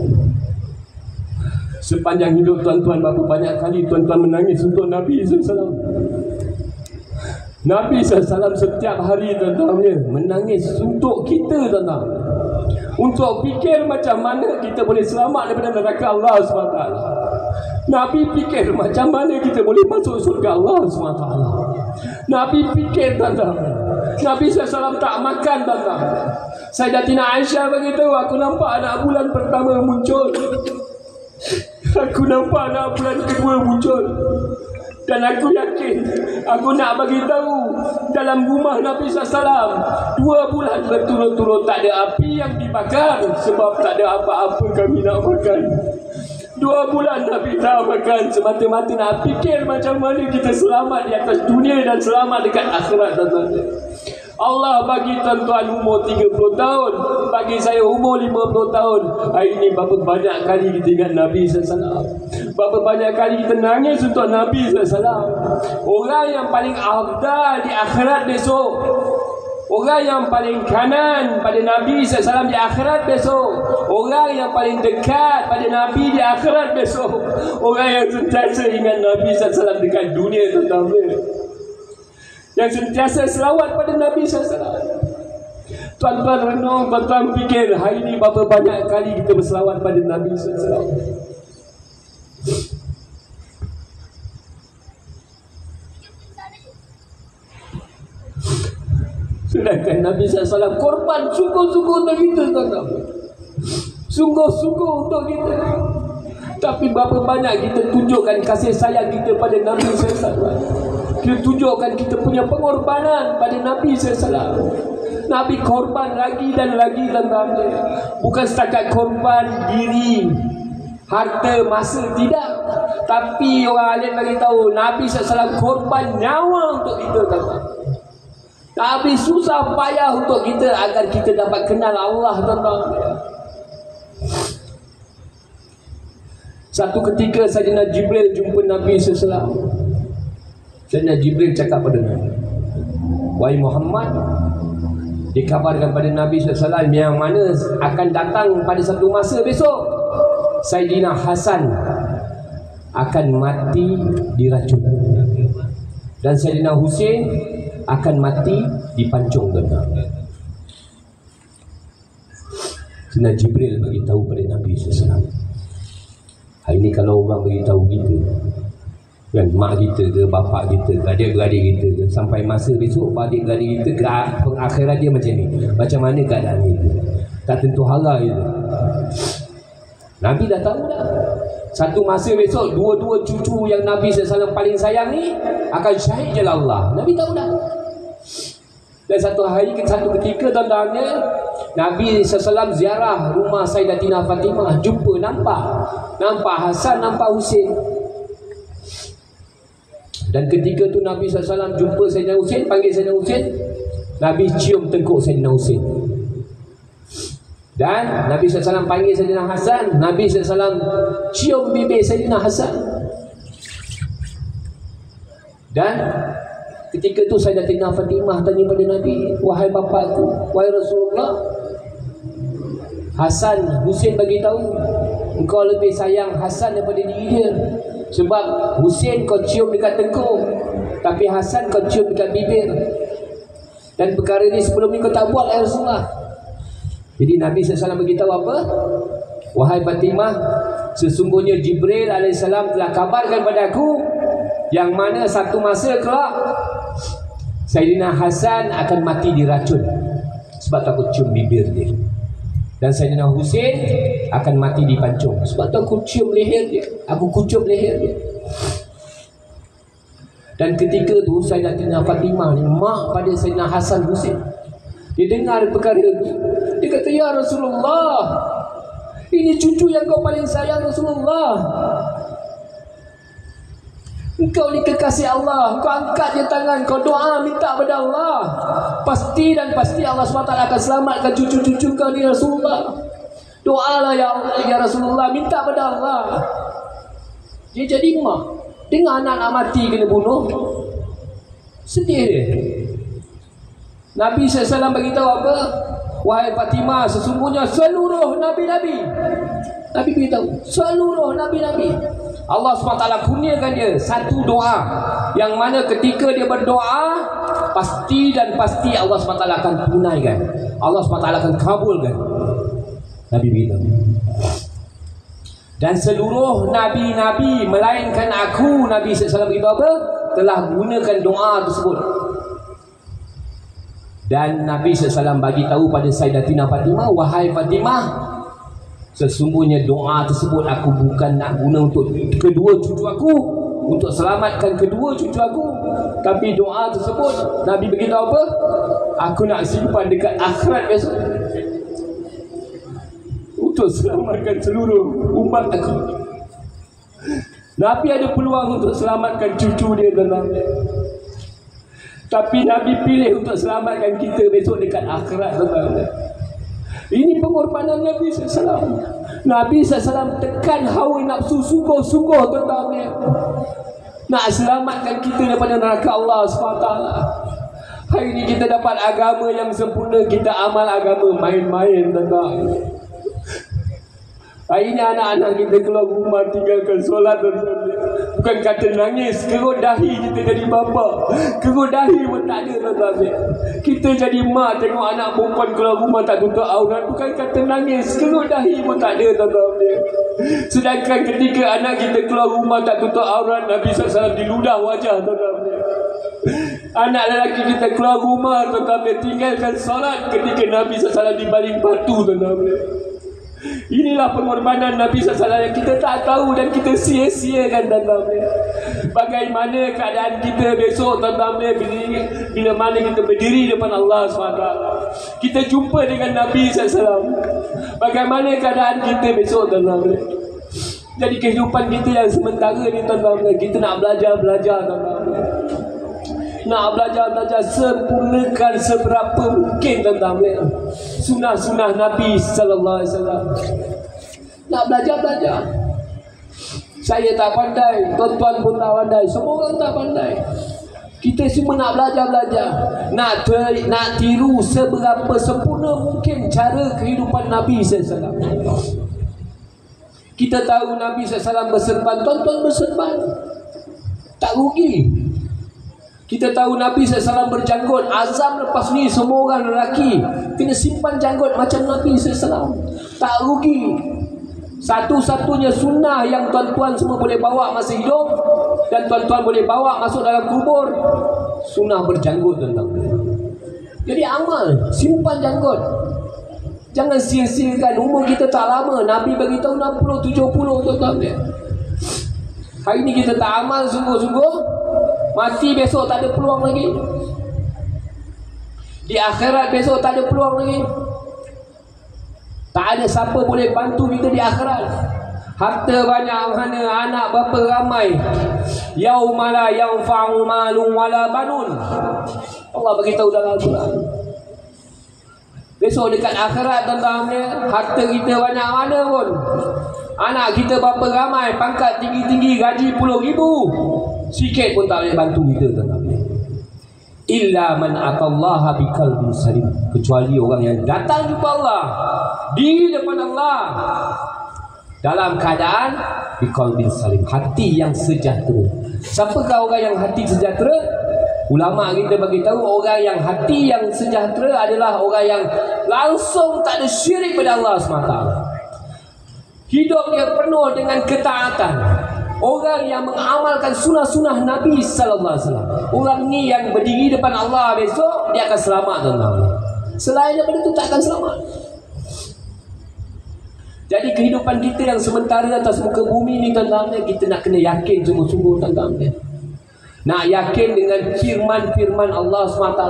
C: Sepanjang hidup tuan-tuan, berapa banyak kali tuan-tuan menangis untuk Nabi SAW? Nabi SAW setiap hari tuan-tuan menangis untuk kita tuan-tuan, untuk fikir macam mana kita boleh selamat daripada neraka Allah SWT. Nabi fikir macam mana kita boleh masuk surga Allah SWT. Nabi fikir tuan-tuan. Nabi SAW tak makan tuan-tuan. Sayyidatina Aisyah beritahu, aku nampak anak bulan pertama muncul, aku nampak anak bulan kedua muncul, dan aku yakin, aku nak bagi tahu dalam rumah Nabi SAW 2 bulan berturut-turut tak ada api yang dibakar, sebab tak ada apa-apa kami nak makan. 2 bulan Nabi tak makan, semata-mata nak fikir macam mana kita selamat di atas dunia dan selamat dekat akhirat tuan-tuan.
D: Allah bagi tuan-tuan umur 30 tahun, bagi saya umur 50 tahun. Hari ini berapa banyak kali kita ingat Nabi SAW, berapa banyak kali kita nangis untuk Nabi SAW. Orang yang paling afdal di akhirat besok, orang yang paling kanan pada Nabi SAW di akhirat besok, orang yang paling dekat pada Nabi di akhirat besok, orang yang sentiasa ingat Nabi SAW dekat dunia tuan-tuan, yang sentiasa selawat pada Nabi SAW. Tuan-tuan renung, tuan-tuan fikir hari ini berapa banyak kali kita berselawat pada Nabi SAW. Sedangkan Nabi SAW korban sungguh-sungguh untuk kita, tuan-tuan, sungguh-sungguh untuk kita. Tapi berapa banyak kita tunjukkan kasih sayang kita pada Nabi SAW. Kita tunjukkan kita punya pengorbanan pada Nabi SAW. Nabi korban lagi dan lagi, tuan-tuan. Bukan setakat korban diri, harta, masa, tidak. Tapi orang alim bagi tahu Nabi SAW korban nyawa untuk kita, tuan-tuan. Nabi susah payah untuk kita agar kita dapat kenal Allah, tuan-tuan. Satu ketika Sayyidina Jibril jumpa Nabi SAW. Sayyidina Jibril cakap pada Nabi, wahai Muhammad, dikabarkan pada Nabi SAW yang mana akan datang pada satu masa besok, Sayyidina Hasan akan mati diracun dan Sayyidina Husain akan mati dipancung, tuan-tuan. Sayyidina Jibril bagi tahu pada Nabi SAW. Hari ini kalau orang bagi tahu kita, kan, mak kita ke, bapak kita ke, adik-beradik kita ke, sampai masa besok adik-beradik kita ke pengakhiran dia macam ni, macam mana keadaan kita, tak tentu hara itu. Nabi dah tahu dah. Satu masa besok dua-dua cucu yang Nabi SAW paling sayang ni akan syahid jalan Allah. Nabi tahu dah. Dan satu hari, satu ketika, tuan-tuan, Nabi SAW ziarah rumah Sayyidatina Fatimah, jumpa, nampak Hasan, nampak Husain. Dan ketika tu Nabi SAW jumpa Sayyidina Husain, panggil Sayyidina Husain, Nabi cium tengkuk Sayyidina Husain. Dan Nabi SAW panggil Sayyidina Hasan, Nabi SAW cium bibir Sayyidina Hasan. Dan ketika tu Sayyidatina Fatimah tanya pada Nabi, wahai bapakku, wahai Rasulullah, Hasan, Husain bagi tahu engkau lebih sayang Hasan daripada diri dia. Sebab Husain kau cium dekat tengkuk, tapi Hasan kau cium dekat bibir. Dan perkara ni sebelum ni kau tak buat, ya Rasulullah. Jadi Nabi SAW beritahu apa? Wahai Fatimah, sesungguhnya Jibril AS telah kabarkan pada aku yang mana satu masa kelak Sayyidina Hasan akan mati diracun sebab takut cium bibir dia. Dan Sayyidina Husain akan mati dipancung sebab tu aku cium leher dia, aku kucup leher dia. Dan ketika tu Sayyidatina Fatimah ni, mak pada Sayyidina Hasan Husain, dia dengar perkara itu, dia kata, ya Rasulullah, ini cucu yang kau paling sayang Rasulullah. Engkau ni kekasih Allah, engkau angkat je tangan, kau doa minta pada Allah. Pasti dan pasti Allah SWT akan selamatkan cucu-cucu kau ni Rasulullah. Doalah ya Allah, ya Rasulullah, minta pada Allah. Dia jadi mak, dengar anak-anak mati kena bunuh, sedih dia. Nabi SAW beritahu apa? Wahai Fatimah, sesungguhnya seluruh Nabi-Nabi, Nabi beritahu, seluruh Nabi-Nabi Allah SWT kurniakan dia satu doa yang mana ketika dia berdoa, pasti dan pasti Allah SWT akan tunaikan, Allah SWT akan kabulkan. Nabi beritahu. Dan seluruh Nabi-Nabi melainkan aku, Nabi SAW beritahu apa? Telah gunakan doa tersebut. Dan Nabi SAW bagi tahu pada Sayyidatina Fatimah, wahai Fatimah, sesungguhnya doa tersebut aku bukan nak guna untuk kedua cucu aku, untuk selamatkan kedua cucu aku, tapi doa tersebut Nabi beritahu apa? Aku nak simpan dekat akhirat besok untuk selamatkan seluruh umat aku. Nabi ada peluang untuk selamatkan cucu dia, Tapi Nabi pilih untuk selamatkan kita besok dekat akhirat, tuan-tuan. Ini pengorbanan Nabi SAW. Nabi SAW tekan hawa nafsu sungguh-sungguh, tuan-tuan. Nak selamatkan kita daripada neraka Allah SWT. Hari ini kita dapat agama yang sempurna, kita amal agama main-main, tuan-tuan. Hari ini anak-anak kita keluar rumah tinggalkan solat, tuan-tuan. Bukan kata nangis, kerut dahi kita jadi bapa. Kerut dahi pun tak ada, tuan-tuan. Kita jadi mak tengok anak perempuan keluar rumah tak tutup aurat, bukan kata nangis, kerut dahi pun tak ada, tuan-tuan. Sedangkan ketika anak kita keluar rumah tak tutup aurat, Nabi SAW diludah wajah, tuan-tuan. Anak lelaki kita keluar rumah, tuan-tuan, tinggalkan solat ketika Nabi SAW dibaling batu, tuan-tuan. Inilah pengorbanan Nabi SAW yang kita tak tahu dan kita sia-siakan, tuan-tuan. Bagaimana keadaan kita besok, tuan-tuan, bila mana kita berdiri depan Allah SWT, kita jumpa dengan Nabi SAW. Bagaimana keadaan kita besok, tuan-tuan. Jadi kehidupan kita yang sementara ni, tuan-tuan, kita nak belajar, tuan-tuan. Nak belajar sempurnakan seberapa mungkin, tuan-tuan, sunah-sunah Nabi sallallahu alaihi wasallam. Nak belajar. Saya tak pandai, tuan-tuan pun tak pandai, semua orang tak pandai. Kita semua nak belajar. Nak tiru seberapa sempurna mungkin cara kehidupan Nabi sallallahu alaihi wasallam. Kita tahu Nabi sallallahu alaihi wasallam berserban, tuan-tuan berserban. Tak rugi. Kita tahu Nabi SAW berjanggut. Azam lepas ni semua orang lelaki kena simpan janggut macam Nabi SAW. Tak rugi. Satu-satunya sunnah yang tuan-tuan semua boleh bawa masa hidup dan tuan-tuan boleh bawa masuk dalam kubur, sunnah berjanggut, tuan-tuan. Jadi amal, simpan janggut. Jangan sia-siakan. Umur kita tak lama. Nabi beritahu 60-70, tuan-tuan. Hari ni kita tak amal sungguh-sungguh, mati besok tak ada peluang lagi. Di akhirat besok tak ada peluang lagi. Tak ada siapa boleh bantu kita di akhirat. Harta banyak mana, anak bapa ramai. Yaumala yanfa'u malun wala banun. Allah beritahu dalam Al-Quran. Besok dekat akhirat, tuan-tuan, harta kita banyak mana pun, anak kita berapa ramai, pangkat tinggi-tinggi, gaji puluh ribu, sikit pun tak boleh bantu kita, tuan-tuan. Illa man atallaha biqalbin salim. Kecuali orang yang datang jumpa Allah, di depan Allah dalam keadaan biqalbin salim, hati yang sejahtera. Siapakah orang yang hati sejahtera? Ulama kita bagi tahu orang yang hati yang sejahtera adalah orang yang langsung tak ada syirik pada Allah SWT. Hidupnya penuh dengan ketaatan. Orang yang mengamalkan sunah-sunah Nabi sallallahu alaihi wasallam. Orang ni yang berdiri depan Allah besok, dia akan selamat, tuan-tuan. Selain daripada itu tak akan selamat. Jadi kehidupan kita yang sementara atas muka bumi ni, tuan-tuan, kita nak kena yakin sungguh-sungguh, tuan-tuan. Nak yakin dengan firman-firman Allah SWT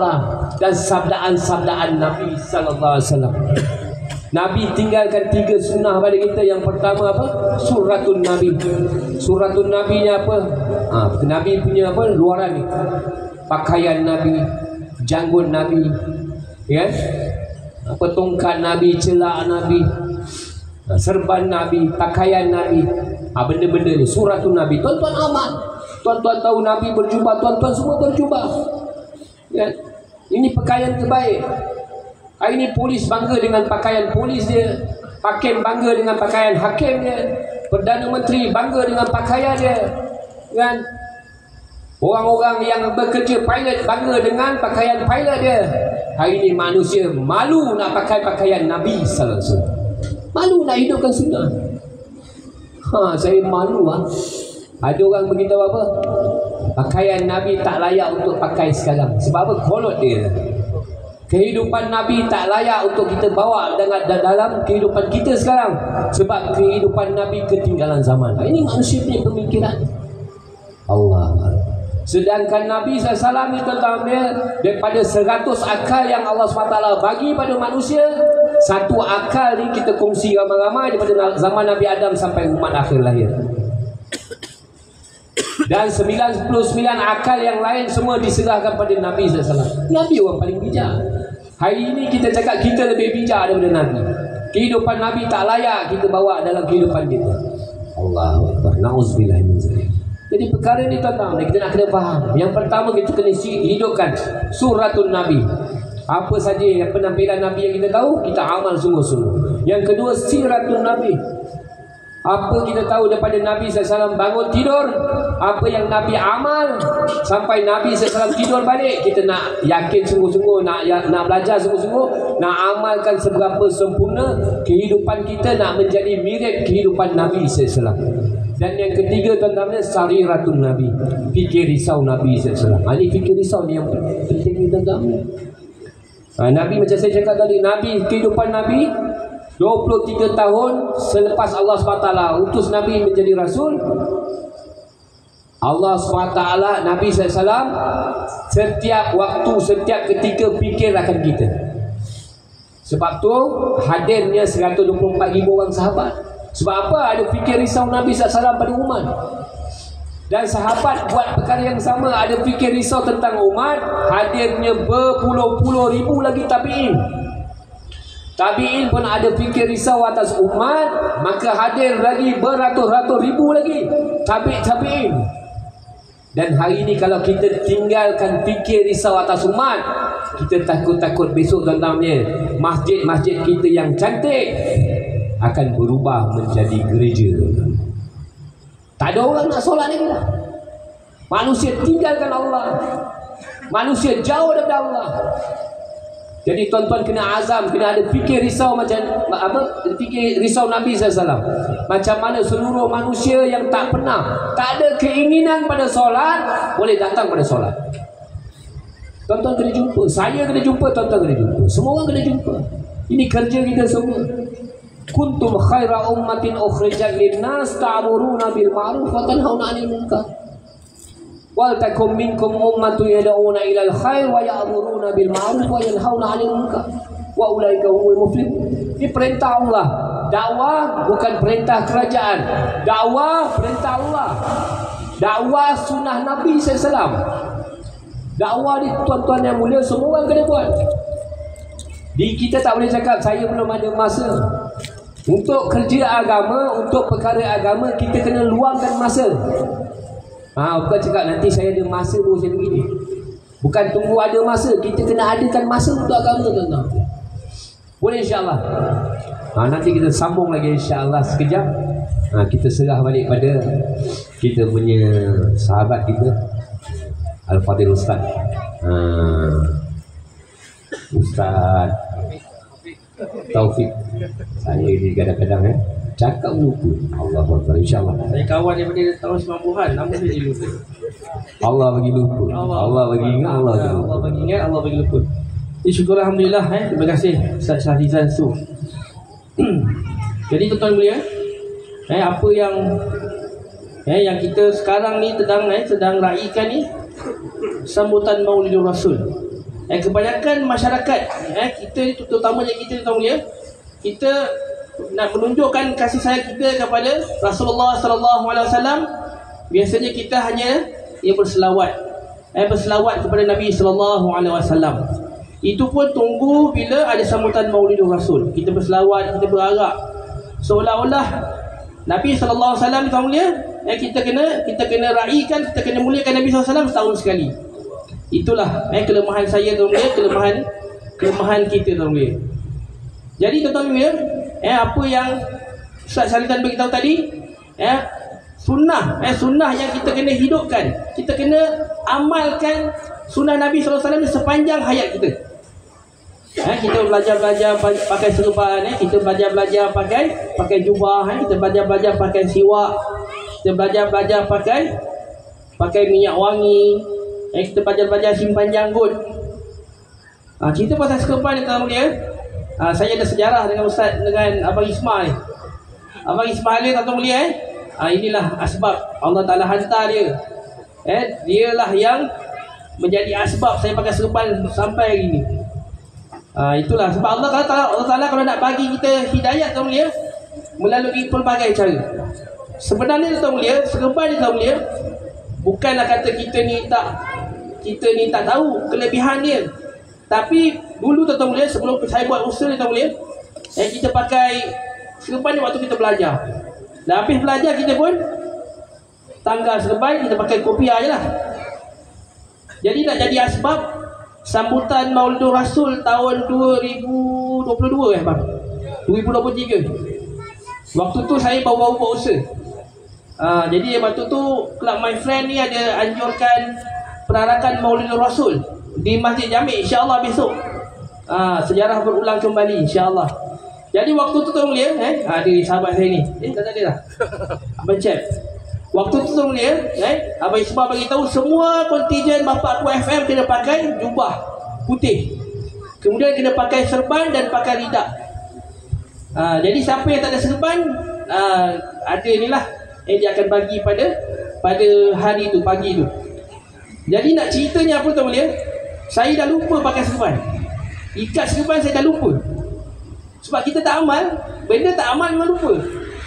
D: dan sabdaan-sabdaan Nabi sallallahu alaihi wasallam. Nabi tinggalkan 3 sunnah pada kita. Yang pertama apa? Suratun Nabi. Suratun Nabi ni apa? Nabi punya apa? Luaran ni. Pakaian Nabi, janggut Nabi, ya? Apa, tongkat Nabi, celak Nabi, serban Nabi, pakaian Nabi. Benda-benda ni Suratun Nabi. Tuan-tuan aman. Tuan-tuan tahu Nabi berjubah, tuan-tuan semua berjubah, ya? Ini pakaian terbaik. Hari ini polis bangga dengan pakaian polis dia, hakim bangga dengan pakaian hakim dia, Perdana Menteri bangga dengan pakaian dia, kan? Orang-orang yang bekerja pilot bangga dengan pakaian pilot dia. Hari ini manusia malu nak pakai pakaian Nabi sallallahu alaihi wasallam. Malu nak hidupkan sunnah. Saya malu . Ada orang beritahu apa? Pakaian Nabi tak layak untuk pakai sekarang. Sebab apa? Kolot dia. Kehidupan Nabi tak layak untuk kita bawa dalam kehidupan kita sekarang. Sebab kehidupan Nabi ketinggalan zaman. Ini manusia punya pemikiran. Allah. Sedangkan Nabi SAW itu, daripada 100 akal yang Allah SWT bagi pada manusia, 1 akal ni kita kongsi ramai-ramai daripada zaman Nabi Adam sampai umat akhir lahir. Dan 99 akal yang lain semua diserahkan pada Nabi SAW. Nabi orang paling bijak. Hari ini kita cakap kita lebih bijak daripada Nabi. Kehidupan Nabi tak layak kita bawa dalam kehidupan kita. Allahu Akbar. Na'udzubillah min zalik. Jadi perkara ni tuan-tuan, kita nak kena faham. Yang pertama kita kena hidupkan suratul Nabi. Apa saja yang penampilan Nabi yang kita tahu, kita amal sungguh-sungguh. Yang kedua, siratul Nabi. Apa kita tahu daripada Nabi SAW bangun tidur, apa yang Nabi amal sampai Nabi SAW tidur balik, kita nak yakin sungguh-sungguh, nak belajar sungguh-sungguh, nak amalkan seberapa sempurna kehidupan kita, nak menjadi mirip kehidupan Nabi SAW. Dan yang ketiga tuan-tuan, sariratul Nabi, fikir risau Nabi SAW. Ini fikir risau ni yang penting tuan-tuan. Nabi macam saya cakap tadi, Nabi, kehidupan Nabi 23 tahun selepas Allah SWT utus Nabi menjadi Rasul, Allah SWT, Nabi SAW setiap waktu, setiap ketika fikir akan kita. Sebab tu hadirnya 124,000 orang sahabat. Sebab apa? Ada fikir risau Nabi SAW pada umat. Dan sahabat buat perkara yang sama, ada fikir risau tentang umat, hadirnya berpuluh-puluh ribu lagi tabi'in. Tabi'in pun ada fikir risau atas umat, maka hadir lagi beratus-ratus ribu lagi tabi'in. Dan hari ini kalau kita tinggalkan fikir risau atas umat, kita takut-takut besok tuan-tuan, masjid-masjid kita yang cantik akan berubah menjadi gereja. Tak ada orang nak solat lagi dah. Manusia tinggalkan Allah, manusia jauh daripada Allah. Jadi tuan-tuan kena azam, kena ada fikir risau macam apa? Fikir risau Nabi SAW. Macam mana seluruh manusia yang tak ada keinginan pada solat, boleh datang pada solat. Tuan-tuan kena jumpa, saya kena jumpa, tuan-tuan kena jumpa, semua orang kena jumpa. Ini kerja kita semua. Kuntum khaira ummatin ukhrijat linnas ta'muruna bil ma'ruf wa tanhauna 'anil munkar. Wal takum minkum ummatun yad'una ilal khair wa ya'muruna bil ma'ruf wa yanhauna 'anil munkar wa ulaika humul muflihun. Ini perintah Allah. Dakwah bukan perintah kerajaan. Dakwah perintah Allah. Dakwah sunnah Nabi SAW. Dakwah ni tuan-tuan yang mulia, semua orang kena buat. Kita tak boleh cakap saya belum ada masa. Untuk kerja agama, untuk perkara agama, kita kena luangkan masa. Bukan cakap nanti saya ada masa baru saya begini. Bukan tunggu ada masa, kita kena adakan masa untuk agama tuan-tuan. Boleh insya-Allah. Nanti kita sambung lagi insya-Allah sekejap. Kita serah balik pada kita punya sahabat kita Al-Fadhil Ustaz. Ustaz Taufik. Saya ini kadang-kadang cakap lupa. Allah Akbar, insya-Allah.
B: Saya kawan daripada tahun 90-an, nama saya je lupa.
D: Allah bagi lupa. Allah bagi ingat, Allah bagi lupa.
B: Allah bagi ingat, Allah bagi lupa. Syukur alhamdulillah. Terima kasih Ustaz Syahrizal Su. Jadi tuan-tuan mulia, apa yang kita sekarang ni sedang raikan ni sambutan Maulidur Rasul. Kebanyakan masyarakat kita, terutamanya kita tuan mulia, kita nak menunjukkan kasih sayang kita kepada Rasulullah sallallahu alaihi wasallam. Biasanya kita hanya berselawat kepada Nabi sallallahu alaihi wasallam. Itu pun tunggu bila ada sambutan Maulidur Rasul. Kita berselawat, kita berharap seolah-olah Nabi sallallahu alaihi wasallam tuan mulia, kita kena raikan, kita kena muliakan Nabi sallallahu alaihi wasallam setahun sekali. Itulah kelemahan saya tuan mulia, kelemahan kita tuan mulia. Jadi tuan mulia, apa yang Ustaz Syaritan beritahu tadi, sunnah yang kita kena hidupkan, kita kena amalkan sunnah Nabi SAW sepanjang hayat kita. Kita belajar pakai serban, kita belajar pakai jubah, kita belajar pakai siwak, kita belajar pakai minyak wangi, kita belajar simpan janggut. Cerita pasal serban ni tuan mulia, saya ada sejarah dengan Ustaz, dengan Abang Ismail. Abang Ismail ni tuan mulia, inilah asbab Allah Ta'ala hantar dia. Dialah yang menjadi asbab saya pakai serban sampai hari ni. Itulah sebab Allah Ta'ala kalau nak bagi kita hidayat tuan mulia, melalui pelbagai cara. Sebenarnya tuan mulia, serban ni tuan mulia, Bukanlah kata kita ni tak tahu kelebihan dia. Tapi dulu tuan-tuan mulia, sebelum saya buat usaha tuan-tuan mulia, kita pakai serban ni waktu kita belajar. Dah habis belajar kita pun tanggal serban, kita pakai kopiah je lah. Jadi nak jadi asbab sambutan Maulidur Rasul tahun 2022 bang? 2023. Waktu tu saya baru buat usaha. Jadi waktu tu Club My Friend ni ada anjurkan perarakan Maulidur Rasul di Masjid Jami', insya-Allah besok. Sejarah berulang kembali insya-Allah. Jadi waktu tu tuan mulia, ada sahabat saya ni. Tak ada dah. Abang Cep. Waktu tu tuan mulia, Abang Ismail bagi tahu semua kontijen Bapak Aku FM kena pakai jubah putih. Kemudian kena pakai serban dan pakai ridak. Jadi siapa yang tak ada serban, ada inilah dia akan bagi pada hari tu, pagi tu. Jadi nak ceritanya apa tuan mulia? Saya dah lupa pakai serban. Ikat serban saya dah lupa. Sebab kita tak amal, benda tak amal memang lupa.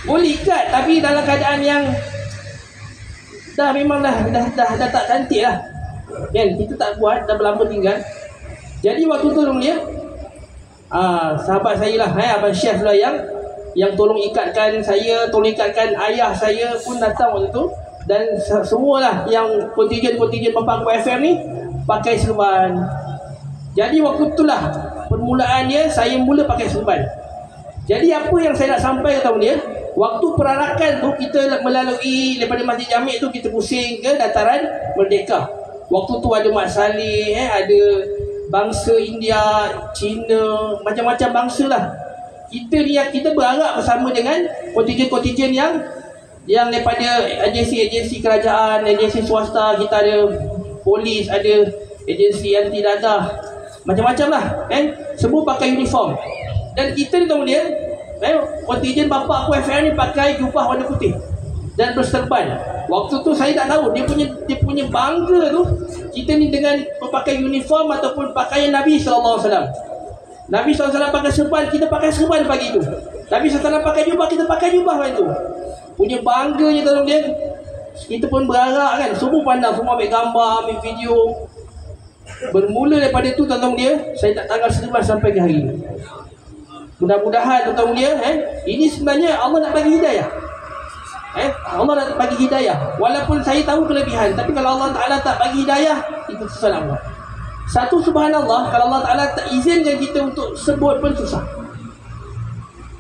B: Boleh ikat tapi dalam keadaan yang dah memang dah tak cantik lah. Kan kita tak buat, dah berlama tinggal. Jadi waktu tu tuan mulia, sahabat saya lah, Abang Syekh lah yang tolong ikatkan saya, tolong ikatkan ayah saya pun datang waktu tu. Dan semualah yang kontijen-kontijen Bapak Aku FM ni pakai serban. Jadi waktu itulah permulaannya saya mula pakai serban. Jadi apa yang saya nak sampaikan tahu dia, waktu perarakan tu kita melalui daripada Masjid Jami' tu kita pusing ke dataran Merdeka. Waktu tu ada Mat Saleh, ada bangsa India, Cina, macam-macam bangsa lah. Kita berharap bersama dengan kontijen-kontijen yang daripada agensi-agensi kerajaan, agensi swasta, kita ada polis, ada agensi anti dadah, macam-macam lah, semua pakai uniform. Dan kita ni tahu dia, kontijen Bapak Aku FM ni pakai jubah warna putih dan berserban. Waktu tu saya tak tahu dia punya bangga tu, kita ni dengan memakai uniform ataupun pakaian Nabi SAW. Nabi SAW pakai serban, kita pakai serban pagi tu. Nabi SAW pakai jubah, kita pakai jubah pagi tu. Punya bangganya tolong dia. Kita pun berharap kan, semua pandang, semua ambil gambar, ambil video. Bermula daripada tu tuan-tuan dia, saya tak tanggal 11 sampai ke hari ini. Mudah-mudahan tuan-tuan dia, ini sebenarnya Allah nak bagi hidayah. Allah nak bagi hidayah. Walaupun saya tahu kelebihan, tapi kalau Allah Ta'ala tak bagi hidayah, itu susah Allah. Satu subhanallah, kalau Allah Ta'ala tak izinkan kita untuk sebut pun susah.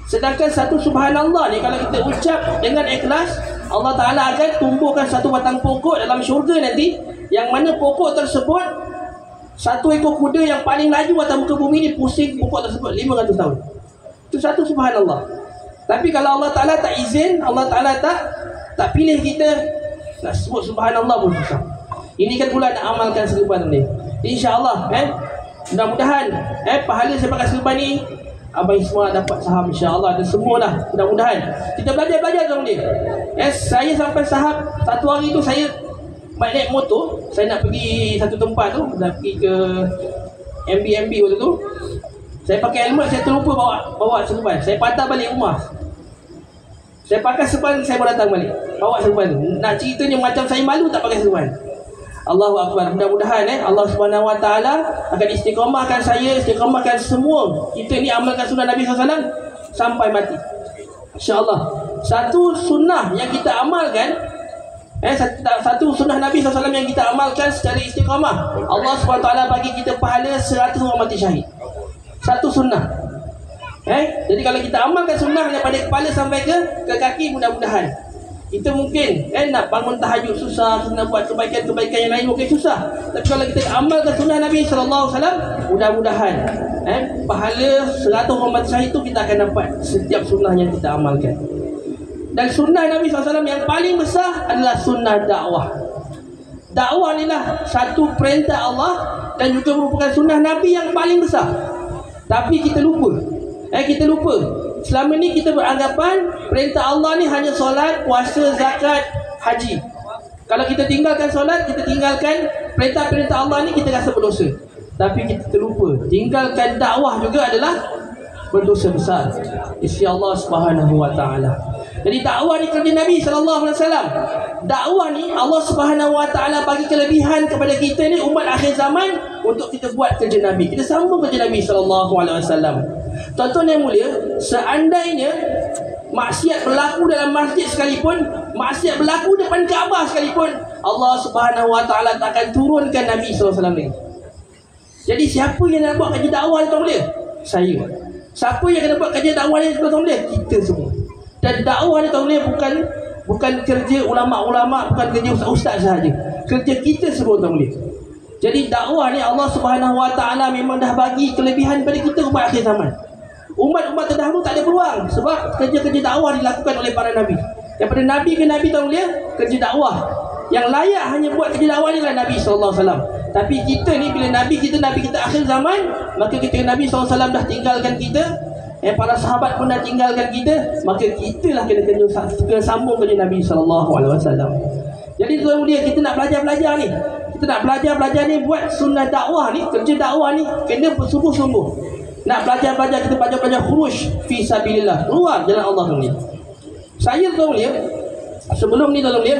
B: Sedangkan satu subhanallah ni kalau kita ucap dengan ikhlas, Allah Ta'ala akan tumbuhkan satu batang pokok dalam syurga nanti, yang mana pokok tersebut satu ekor kuda yang paling laju atas muka bumi ni pusing pokok tersebut 500 tahun. Itu satu subhanallah. Tapi kalau Allah Ta'ala tak izin, Allah Ta'ala tak pilih kita, nak sebut subhanallah pun susah. Ini kan pula nak amalkan serban ni. InsyaAllah mudah-mudahan pahala saya pakai serban ni Abang Ismail dapat saham insya-Allah, dan semualah mudah-mudahan kita belajar tuan dia. Saya sampai saham satu hari tu saya naik motor, saya nak pergi satu tempat tu, nak pergi ke MB waktu tu. Saya pakai helmet, saya terlupa bawa serban. Saya patah balik rumah. Saya pakai serban, saya baru datang balik. Bawa serban. Nak ceritanya macam saya malu tak pakai serban. Allahu Akbar. Mudah-mudahan Allah Subhanahu Wa Taala akan istiqamahkan saya, istiqamahkan semua kita ni amalkan sunnah Nabi SAW sampai mati, insya-Allah. Satu sunnah yang kita amalkan, satu sunnah Nabi SAW yang kita amalkan secara istiqamah, Allah Subhanahu Wa Taala bagi kita pahala 100 orang mati syahid. Satu sunnah. Jadi kalau kita amalkan sunnah daripada kepala sampai ke kaki, mudah-mudahan kita mungkin nak bangun tahajud susah, nak buat kebaikan yang lain mungkin susah. Tapi kalau kita amalkan sunnah Nabi SAW, mudah-mudahan pahala 100 orang mati syahid itu kita akan dapat setiap sunnah yang kita amalkan. Dan sunnah Nabi SAW yang paling besar adalah sunnah dakwah. Dakwah inilah satu perintah Allah dan juga merupakan sunnah Nabi yang paling besar. Tapi kita lupa. Kita lupa. Selama ni kita beranggapan perintah Allah ni hanya solat, puasa, zakat, haji. Kalau kita tinggalkan solat, kita tinggalkan perintah-perintah Allah ni, kita rasa berdosa. Tapi kita terlupa, tinggalkan dakwah juga adalah berdosa besar. InsyaAllah Subhanahu Wa Ta'ala. Jadi dakwah ni kerja Nabi SAW. Dakwah ni Allah Subhanahu Wa Taala bagi kelebihan kepada kita ni umat akhir zaman untuk kita buat kerja Nabi. Kita sambung kerja Nabi SAW. Tuan-tuan yang mulia, seandainya maksiat berlaku dalam masjid sekalipun, maksiat berlaku depan Kaabah sekalipun, Allah Subhanahu Wa Taala tak akan turunkan Nabi SAW lagi. Jadi siapa yang nak buat kerja dakwah ni, tuan mulia? Saya. Siapa yang kena buat kerja dakwah ni, tuan mulia? Kita semua. Dan dakwah ni, tuan mulia, bukan kerja ulama-ulama, bukan kerja ustaz-ustaz sahaja. Kerja kita semua, tuan mulia. Jadi dakwah ni Allah Subhanahu Wa Taala memang dah bagi kelebihan pada kita umat akhir zaman. Umat-umat terdahulu tak ada peluang sebab kerja-kerja dakwah dilakukan oleh para nabi. Daripada nabi ke nabi, tuan mulia, kerja dakwah. Yang layak hanya buat kerja dakwah ni lah Nabi SAW. Tapi kita ni, bila nabi kita akhir zaman, maka kita Nabi SAW dah tinggalkan kita, para sahabat pun dah tinggalkan kita, maka kita lah kena sambung kerja Nabi SAW. Jadi tuan mulia, kita nak belajar ni, kita nak belajar ni, buat sunnah dakwah ni, kerja dakwah ni kena bersungguh-sungguh. Nak belajar, kita belajar khuruj fi sabilillah, keluar jalan Allah, tuan mulia. Saya, tuan mulia, sebelum ni, tuan mulia,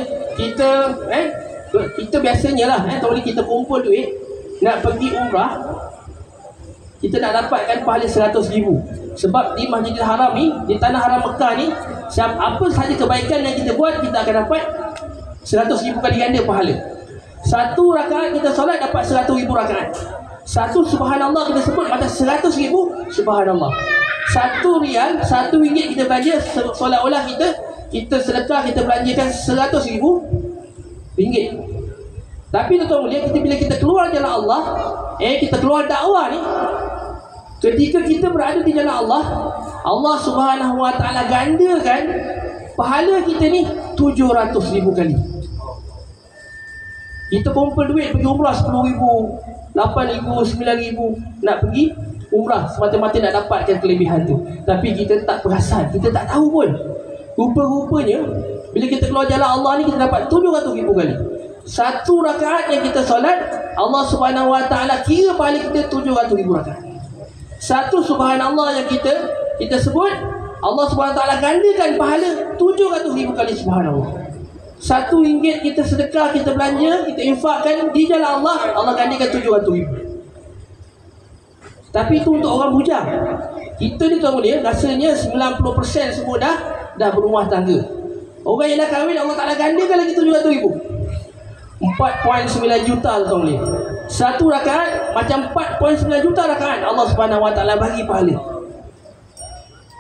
B: kita biasanya lah, tuan mulia, kita kumpul duit nak pergi umrah, kita nak dapatkan pahala 100,000. Sebab di Masjidil Haram ni, di tanah haram Mekah ni, apa sahaja kebaikan yang kita buat, kita akan dapat 100,000 kali ganda pahala. Satu rakaat kita solat dapat 100,000 rakaat. Satu subhanallah kita sebut macam 100,000 subhanallah. RM1, RM1 kita belanja, seolah-olah kita sedekah, kita belanjakan RM100,000. Tapi tuan mulia, bila kita keluar jalan Allah, kita keluar dakwah ni, ketika kita berada di jalan Allah, Allah Subhanahu Wa Taala gandakan pahala kita ni 700,000 kali. Kita kumpul duit pergi umrah 10,000, 8,000, 9,000 nak pergi umrah semata-mata nak dapatkan kelebihan tu. Tapi kita tak perasan, kita tak tahu pun. Rupa-rupanya bila kita keluar jalan Allah ni, kita dapat 700,000 kali. Satu rakaat yang kita solat, Allah Subhanahu Wa Taala kira pahala kita 700,000 rakaat. Satu subhanallah yang kita sebut, Allah Subhanahu Wa Taala gandakan pahala 700,000 kali subhanallah. RM1 kita sedekah, kita belanja, kita infakkan di jalan Allah, Allah gandakan 700,000. Tapi itu untuk orang bujang. Kita ni, tuan mulia, rasanya 90% semua dah berumah tangga. Orang yang dah kahwin, Allah Ta'ala gandakan lagi 700,000. 4.9 juta, tuan mulia. Satu rakaat macam 4.9 juta rakaat Allah Subhanahu Wa Taala bagi pahala.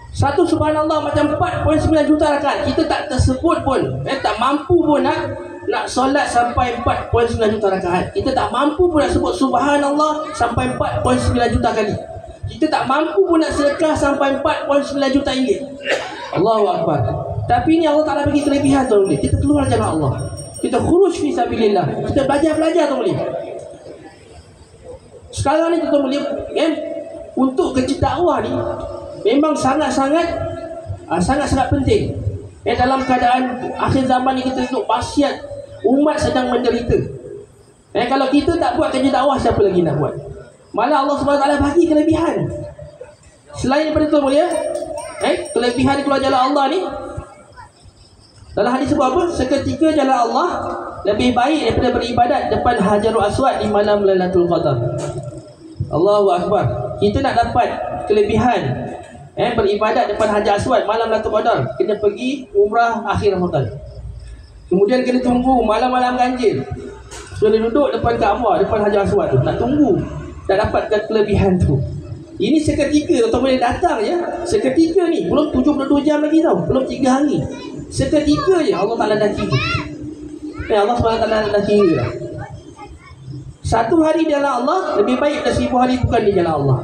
B: Satu subhanallah macam 4.9 juta rakaat. Kita tak tersebut pun, tak mampu pun nak solat sampai 4.9 juta rakaat. Kita tak mampu pun nak sebut subhanallah sampai 4.9 juta kali. Kita tak mampu pun nak sedekah sampai 4.9 juta ringgit. Allahu Akbar. Tapi ni Allah Ta'ala bagi kelebihan, tuan mulia. Kita keluar jalan Allah, kita khuruj fi sabilillah, kita belajar, tuan mulia. Sekarang ni, tuan mulia, untuk kerja dakwah ni memang sangat-sangat penting. Dalam keadaan akhir zaman ni, kita tengok maksiat, umat sedang menderita. Kalau kita tak buat kerja dakwah, siapa lagi nak buat? Malah Allah SWT bagi kelebihan. Selain daripada tu, mulia, kelebihan keluar jalan Allah ni, dalam hadis sebut apa? Seketika jalan Allah lebih baik daripada beribadat depan Hajarul Aswad di malam Lailatul Qadar. Allahu Akbar. Kita nak dapat kelebihan beribadat depan Hajar Aswad malam Lailatul Qadar, kena pergi umrah akhir Ramadan. Kemudian kena tunggu malam-malam ganjil, sudah duduk depan Kaabah, depan Hajar Aswad tu, nak tunggu, tak dapatkan kelebihan tu. Ini seketika, tuan boleh datang ya. Seketika ni, belum 72 jam lagi tau, belum 3 hari. Seketika je Allah Ta'ala dah kira. Allah SWT dah kira dah. Satu hari di jalan Allah lebih baik daripada 1000 hari bukan di jalan Allah.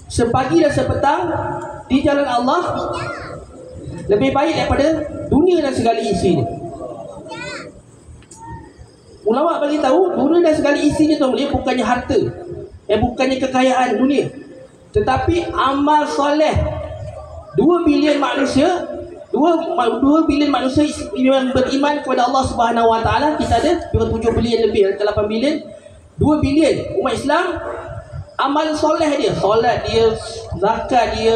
B: Sepagi dan sepetang di jalan Allah lebih baik daripada dunia dan segala isinya. Ulama bagi tahu, dunia dan segala isinya, tuan mulia, bukannya harta, bukannya kekayaan dunia, tetapi amal soleh. 2 bilion manusia yang beriman kepada Allah Subhanahu Wa Taala. Kita ada 7 bilion lebih, 8 bilion. 2 bilion umat Islam, amal soleh dia, solat dia, zakat dia,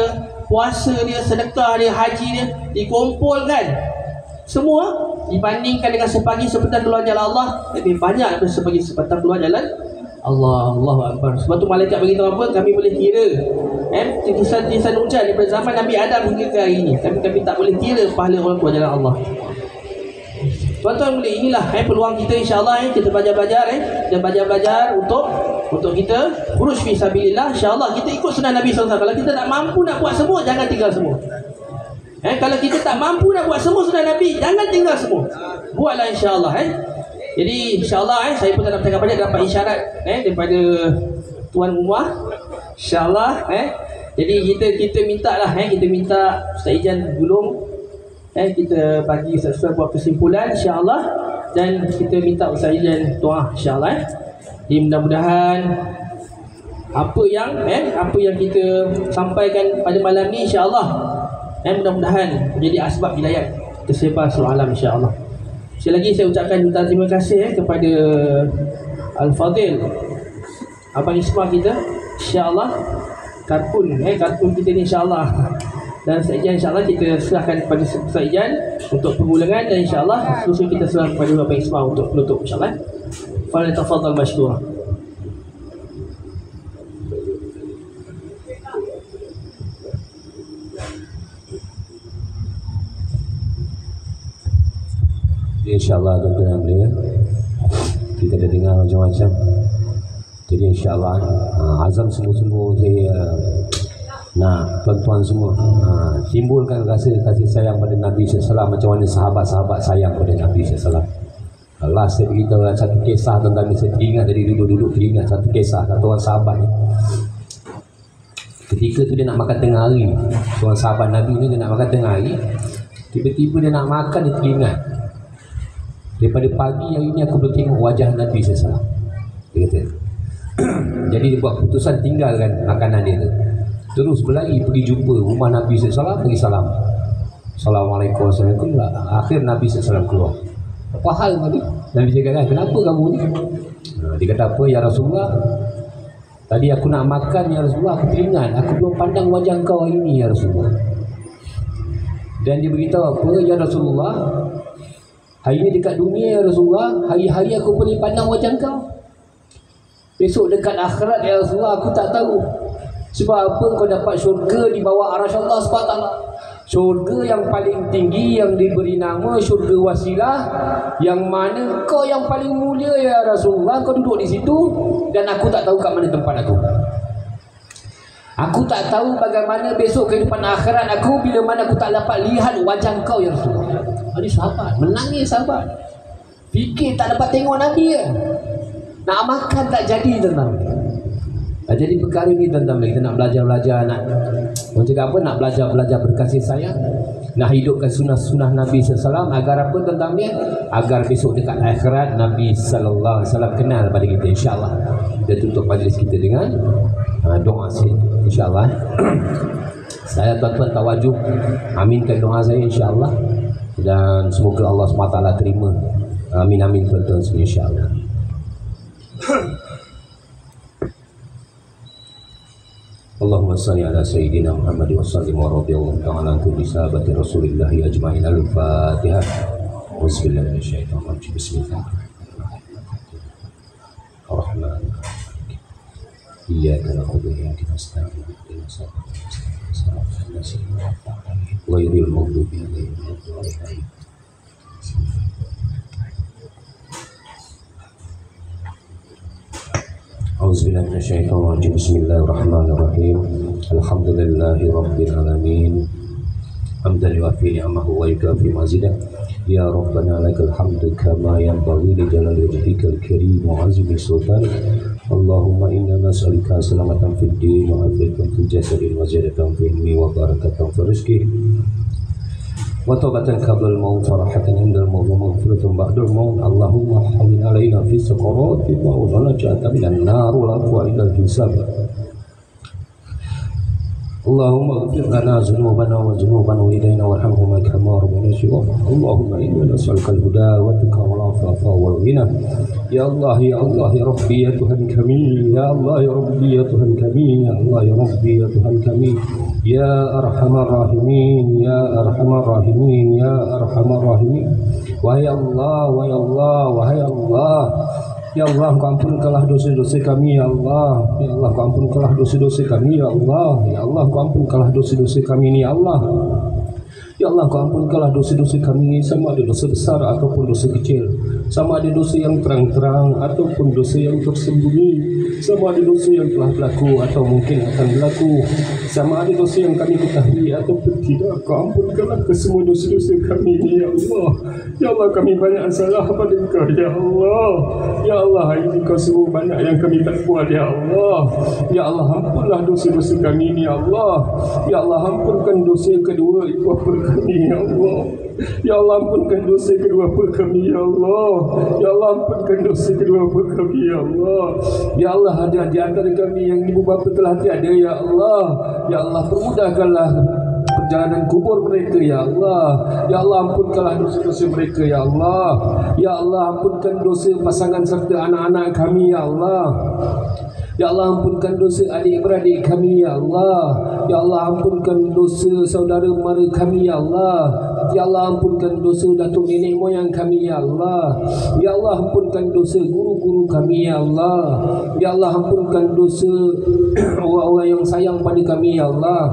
B: puasa dia, sedekah dia, haji dia dikumpulkan semua, dibandingkan dengan sepagi sepetang keluar jalan Allah, lebih banyak daripada sepagi sepetang keluar jalan Allah. Allahu Akbar. Sebab tu malaikat beritahu apa? Kami boleh kira tisan hujan daripada zaman Nabi Adam hingga ke hari ini, tapi kami tak boleh kira pahala orang keluar jalan Allah. Tuan-tuan boleh, inilah peluang kita, insya-Allah kita belajar-belajar dan belajar-belajar untuk kita khuruj fi sabilillah. Insya-Allah kita ikut sunnah Nabi SAW. Kalau kita tak mampu nak buat semua, jangan tinggal semua. Kalau kita tak mampu nak buat semua sunnah Nabi, jangan tinggal semua. Buatlah insya-Allah. Jadi insya-Allah saya pun tak nak bercakap banyak, dapat isyarat daripada tuan rumah. Insya-Allah jadi kita mintalah kita minta Ustaz Ijan Gulung kita bagi Ustaz buat kesimpulan insya-Allah, dan kita minta Ustaz Ijan doa insya-Allah. Jadi mudah-mudahan apa yang kita sampaikan pada malam ni insya-Allah mudah-mudahan menjadi asbab hidayah tersebar seluruh alam insya-Allah. Sekali lagi saya ucapkan jutaan terima kasih kepada Al-Fadil Abang Ismah kita, insya-Allah kartun kita ni insya-Allah, dan Ustaz Ijan insya-Allah kita serahkan kepada Ustaz Ijan untuk pengulangan, dan insya-Allah seterusnya kita serahkan kepada Abang Ismah untuk penutup insya-Allah. Falyatafaddal mashkura.
C: InsyaAllah tuan-tuan yang mulia, kita dah dengar macam-macam. Jadi insyaAllah azam sungguh-sungguh saya nak tuan-tuan semua timbulkan rasa kasih sayang pada Nabi SAW, macam mana sahabat-sahabat sayang pada Nabi SAW. Allah saya beritahu satu kisah tentang ni, saya teringat dari duduk-duduk teringat satu kisah satu orang sahabat ni. Ketika tu dia nak makan tengah hari, seorang sahabat Nabi ni dia nak makan tengah hari, tiba-tiba dia nak makan, dia teringat daripada pagi hari ni aku belum tengok wajah Nabi SAW. Dia kata jadi dia buat keputusan tinggalkan makanan dia tu, terus berlari pergi jumpa rumah Nabi SAW, pergi salam, Assalamualaikum warahmatullahi wabarakatuh. Akhir Nabi SAW keluar. Apa hal Nabi? Nabi cakap, kenapa kamu ni? Dia kata apa? Ya Rasulullah, tadi aku nak makan ya Rasulullah, aku teringat aku belum pandang wajah kau hari ni ya Rasulullah. Dan dia beritahu apa? Ya Rasulullah, hari ni dekat dunia ya Rasulullah, hari-hari aku boleh pandang wajah kau. Besok dekat akhirat ya Rasulullah, aku tak tahu. Sebab apa? Kau dapat syurga di bawah arasy Allah SWT. Syurga yang paling tinggi yang diberi nama syurga wasilah, yang mana kau yang paling mulia ya Rasulullah, kau duduk di situ dan aku tak tahu kat mana tempat aku. Aku tak tahu bagaimana besok kehidupan akhirat aku bila mana aku tak dapat lihat wajah kau ya Rasulullah. Ini sahabat menangis, sahabat fikir tak dapat tengok Nabi ya. Nak makan tak jadi tentang. Jadi perkara ni tentang kita nak belajar-belajar, nak orang cakap apa, nak belajar-belajar berkasih sayang, nak hidupkan sunnah-sunnah Nabi SAW. Agar apa tentang dia? Agar besok dekat akhirat Nabi SAW kenal pada kita insyaAllah. Kita tutup majlis kita dengan doa saya insyaAllah. Saya tuan-tuan tawajuh aminkan doa saya insyaAllah, dan semoga Allah SWT terima. Amin amin tuan-tuan semua insyaAllah. Allahumma salli ala Sayyidina Muhammad wa sallim wa radiyallahu ta'ala an kulli sahabati Rasulillahi ajma'in. Al-Fatihah. Bismillah minasyaitonir rajim. Bismillahirrahmanirrahim. Iyyaka na'budu wa iyyaka nasta'in. Ihdinas siratal mustaqim. Ghairil maghdubi 'alaihim waladdallin. Auzubillahi minasyaitonir rajim. Bismillahirrahmanirrahim. Alhamdulillahi rabbil alamin. Hamdan yuwafi ni'amahu wa yukafi mazidah. Ya Rabbana lakal hamdu kama yanbaghi li jalali wajhikal karim wa 'azimi sultanik. Allahumma inna nas'aluka salamatan fid din wa afiyatan fil jasadi wa ziyadatan fil ilmi wa barakatan fil rizqi wa taubatan qabla al-maut wa rahatan inda al-maut wa maghfiratan ba'da al-maut. Allahumma hawwin alaina fi sakarati wa najatan minan nar wa afwa ila al-hisab. اللهم اغفر لنا ذنوبنا وذنوب والدينا وارحمهما كما ربنا صغارا اللهم إنا نسألك الهدى والتقى والعفاف والغنى يا الله يا الله يا ربي يا Tuhan kami ya Allah ya Rabbi ya Tuhan kami ya Allah ya Rabbi ya Tuhan kami ya Arhamar Rahimin ya Arhamar Rahimin ya Arhamar Rahimin wahai Allah wahai Allah wahai Allah ya Allah Kau ampunkanlah dosa-dosa kami ya Allah ya Allah Kau ampunkanlah dosa-dosa kami ya Allah ya Allah Kau ampunkanlah dosa-dosa kami ni ya Allah ya Allah Kau ampunkanlah dosa-dosa kami sama ada dosa besar ataupun dosa kecil sama ada dosa yang terang-terang ataupun dosa yang tersembunyi sama ada dosa yang telah berlaku atau mungkin akan berlaku sama ada dosa yang kami ketahui ataupun tidak Kau ampunkanlah kesemua dosa-dosa kami ya Allah ya Allah kami banyak salah pada Engkau ya Allah ya Allah hari ini Kau suruh banyak yang kami tak buat ya Allah ya Allah ampunlah dosa-dosa kami ni ya Allah ya Allah ampunkan dosa kedua ibu bapa kami ya Allah ya Allah ampunkan dosa kedua bapa kami ya Allah ya Allah ampunkan dosa kedua bapa kami ya Allah ya Allah ada di antara kami yang ibu bapa telah tiada ya Allah ya Allah permudahkanlah perjalanan kubur mereka ya Allah ya Allah ampunkanlah dosa-dosa mereka ya Allah ya Allah ampunkan dosa pasangan serta anak-anak kami ya Allah ya Allah ampunkan dosa adik-beradik kami ya Allah ya Allah ampunkan dosa saudara mara kami ya Allah ya Allah ampunkan dosa datuk nenek moyang kami ya Allah ya Allah ampunkan dosa guru-guru kami ya Allah ya Allah ampunkan dosa orang-orang yang sayang pada kami ya Allah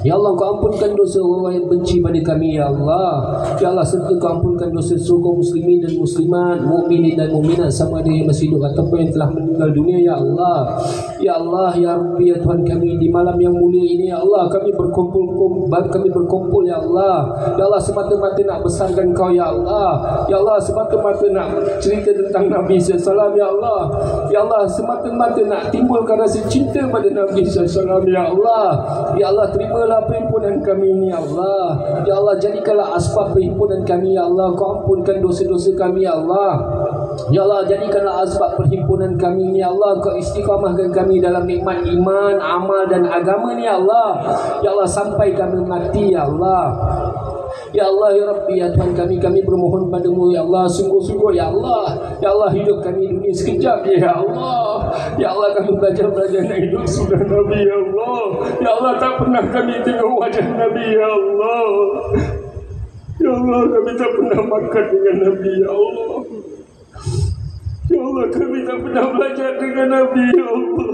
C: ya Allah Kau ampunkan dosa orang yang benci pada kami ya Allah ya Allah serta Kau ampunkan dosa seluruh muslimin dan muslimat mukminin dan mukminat sama ada yang masih hidup ataupun yang telah meninggal dunia ya Allah ya Allah ya Rabbi ya Tuhan kami di malam yang mulia ini ya Allah kami berkumpul ya Allah ya Allah semata-mata nak besarkan Kau ya Allah ya Allah semata-mata nak cerita tentang Nabi SAW ya Allah ya Allah semata-mata nak timbulkan rasa cinta pada Nabi SAW ya Allah ya Allah terimalah perhimpunan kami ini ya Allah ya Allah jadikanlah asbab perhimpunan kami ya Allah Kau ampunkan dosa-dosa kami ya Allah ya Allah jadikanlah asbab perhimpunan kami ini ya Allah Kau istiqamahkan kami dalam nikmat iman amal dan agama ni ya Allah ya Allah sampai kami mati ya Allah ya Allah ya Rabbi ya Tuhan kami bermohon padamu ya Allah sungguh-sungguh ya Allah ya Allah hidup kami dunia sekejap ya Allah ya Allah kami belajar nak hidup sudah Nabi ya Allah ya Allah tak pernah kami tengok wajah Nabi ya Allah ya Allah kami tak pernah makan dengan Nabi ya Allah ya Allah kami tak pernah belajar dengan Nabi ya Allah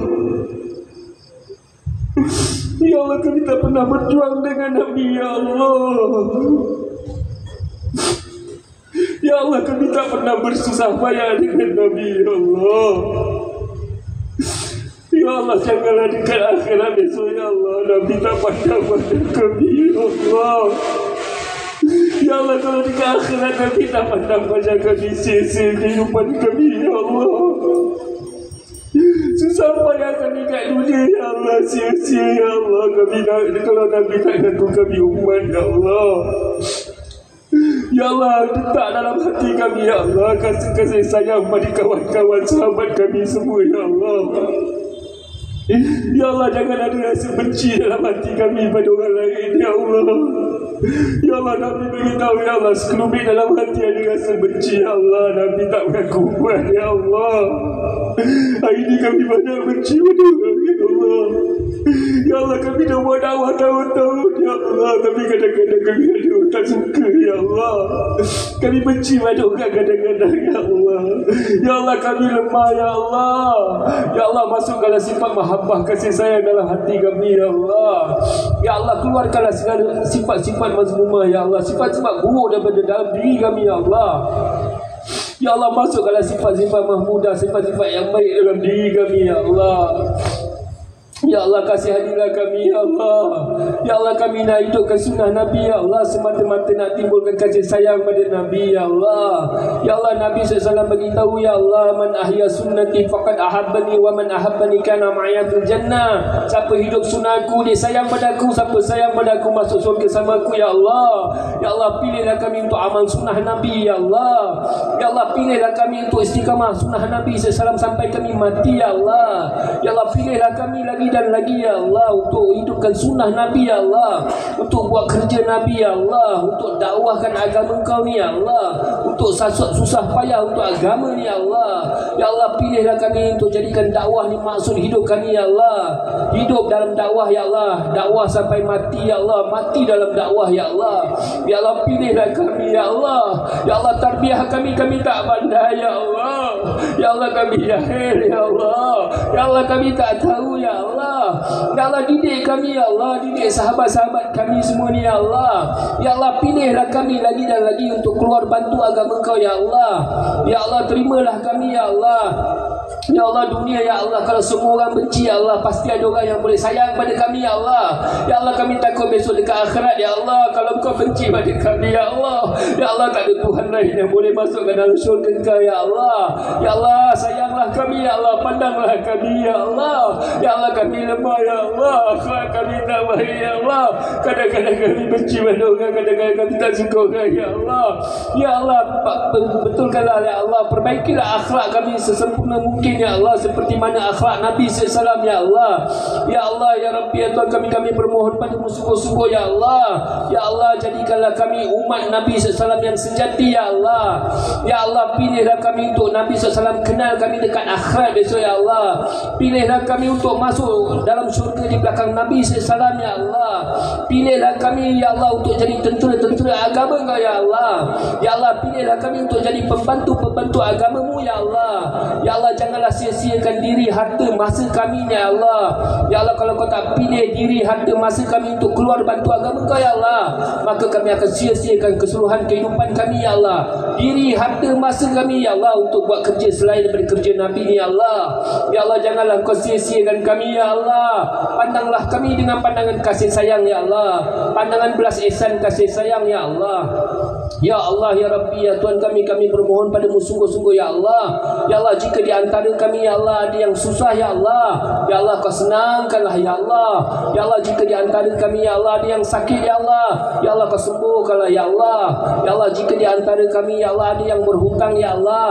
C: ya Allah kami tak pernah berjuang dengan Nabi ya Allah ya Allah kami tak pernah bersusah payah dengan Nabi ya Allah ya Allah janganlah dekat akhirat besok ya Allah Nabi tak pandang pada kami ya Allah ya Allah kalau dekat akhirat Nabi tak pandang pada kami sia-sia kehidupan kami ya Allah susah payah kami kat dunia ya Allah sia-sia ya Allah kami kalau Nabi tak ngaku kami umat ya Allah ya Allah letak dalam hati kami ya Allah kasih sayang pada kawan-kawan sahabat kami semua ya Allah ya Allah jangan ada rasa benci dalam hati kami pada orang lain ya Allah ya Allah Nabi beritahu ya Allah sekelumit dalam hati ada rasa benci ya Allah Nabi tak mengaku buat ya Allah hari ini kami banyak benci pada orang ya Allah ya Allah kami dah buat dakwah tahun-tahun ya Allah tapi kadang-kadang kami ada orang tak suka ya Allah kami benci pada orang kadang-kadang ya Allah ya Allah kami lemah ya Allah ya Allah masukkanlah sifat mahabbah kasih sayang dalam hati kami ya Allah ya Allah keluarkanlah segala sifat-sifat mazmumah ya Allah sifat-sifat buruk daripada dalam diri kami ya Allah ya Allah masukkanlah sifat-sifat mahmudah sifat-sifat yang baik dalam diri kami ya Allah ya Allah kasihanilah kami ya Allah ya Allah kami nak hidupkan sunnah Nabi ya Allah semata-mata nak timbulkan kasih sayang pada Nabi ya Allah ya Allah Nabi SAW beritahu ya Allah man ahya sunnati faqad ahabbani wa man ahabbani kana ma'aya fil jannah siapa hidup sunnahku dia sayang padaku siapa sayang padaku masuk surga sama aku ya Allah ya Allah pilihlah kami untuk amal sunnah Nabi ya Allah ya Allah pilihlah kami untuk istiqamah sunnah Nabi SAW sampai kami mati ya Allah ya Allah pilihlah kami lagi
D: dan lagi ya Allah, untuk hidupkan sunnah Nabi ya Allah, untuk buat kerja Nabi ya Allah, untuk dakwahkan agama Engkau ni ya Allah, untuk susah payah untuk agama ni ya Allah. Ya Allah, pilihlah kami untuk jadikan dakwah ni maksud hidup kami ya Allah. Hidup dalam dakwah ya Allah, dakwah sampai mati ya Allah, mati dalam dakwah ya Allah. Ya Allah, pilihlah kami ya Allah. Ya Allah, tarbiyah kami tak pandai ya Allah. Ya Allah, kami jahil ya Allah. Ya Allah, kami tak tahu ya Allah. Ya Allah, didik kami ya Allah, didik sahabat-sahabat kami semua ni ya Allah. Ya Allah, pilihlah kami lagi dan lagi untuk keluar bantu agama Engkau ya Allah. Ya Allah, terimalah kami ya Allah. Ya Allah, dunia ya Allah, kalau semua orang benci ya Allah, pasti ada orang yang boleh sayang pada kami ya Allah. Ya Allah, kami takut besok dekat akhirat ya Allah, kalau Engkau benci pada kami ya Allah. Ya Allah, tak ada Tuhan lain yang boleh masuk ke dalam syurga Engkau ya Allah. Ya Allah, sayanglah kami ya Allah, pandanglah kami ya Allah. Ya Allah, kami lemah ya Allah, akhlak kami tak baik ya Allah. Kadang-kadang kami benci pada orang, kadang-kadang kami tak suka orang ya Allah. Ya Allah, betulkanlah ya Allah, perbaikilah akhlak kami sesempurna mungkin ya Allah, seperti mana akhlak Nabi SAW ya Allah. Ya Allah, ya Rabbi, ya Tuhan kami bermohon padamu sungguh-sungguh ya Allah. Ya Allah, jadikanlah kami umat Nabi SAW yang sejati ya Allah. Ya Allah, pilihlah kami untuk Nabi SAW kenal kami dekat akhirat besok ya Allah. Pilihlah kami untuk masuk dalam syurga di belakang Nabi SAW ya Allah. Pilihlah kami ya Allah untuk jadi tentera-tentera agama Engkau ya Allah. Ya Allah, pilihlah kami untuk jadi pembantu-pembantu agamamu ya Allah. Ya Allah, janganlah sia-siakan diri, harta, masa kami ya Allah. Ya Allah, kalau Kau tak pilih diri, harta, masa kami untuk keluar bantu agama Kau ya Allah, maka kami akan sia-siakan keseluruhan kehidupan kami ya Allah. Diri, harta, masa kami ya Allah untuk buat kerja selain daripada kerja Nabi ni ya Allah. Ya Allah, janganlah Kau sia-siakan kami ya Allah. Pandanglah kami dengan pandangan kasih sayang ya Allah, pandangan belas ihsan kasih sayang ya Allah. Ya Allah, ya Rabbi, ya Tuhan kami bermohon padamu sungguh-sungguh ya Allah. Ya Allah, jika di antara kami ya Allah ada yang susah ya Allah, ya Allah Kau senangkanlah ya Allah. Ya Allah, jika di antara kami ya Allah ada yang sakit ya Allah, ya Allah Kau sembuhkanlah ya Allah. Ya Allah, jika di antara kami ya Allah ada yang berhutang ya Allah,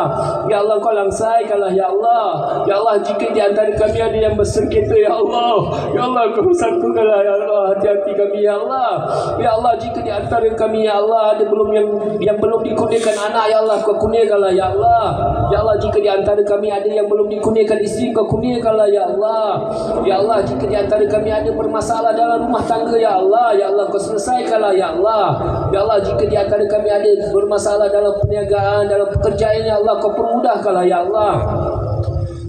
D: ya Allah Kau langsaikanlah ya Allah. Ya Allah, jika di antara kami ada yang bersengketa ya Allah, ya Allah Kau satukanlah ya Allah hati-hati kami ya Allah. Ya Allah, jika di antara kami ya Allah ada yang belum dikurniakan anak ya Allah, Kau kurniakanlah ya Allah. Ya Allah, jika di antara kami ada yang belum dikurniakan isteri, Kau kurniakanlah ya Allah. Ya Allah, jika di antara kami ada bermasalah dalam rumah tangga ya Allah, ya Allah Kau selesaikanlah ya Allah. Ya Allah, jika di antara kami ada bermasalah dalam perniagaan, dalam pekerjaan ya Allah, Kau permudahkanlah ya Allah.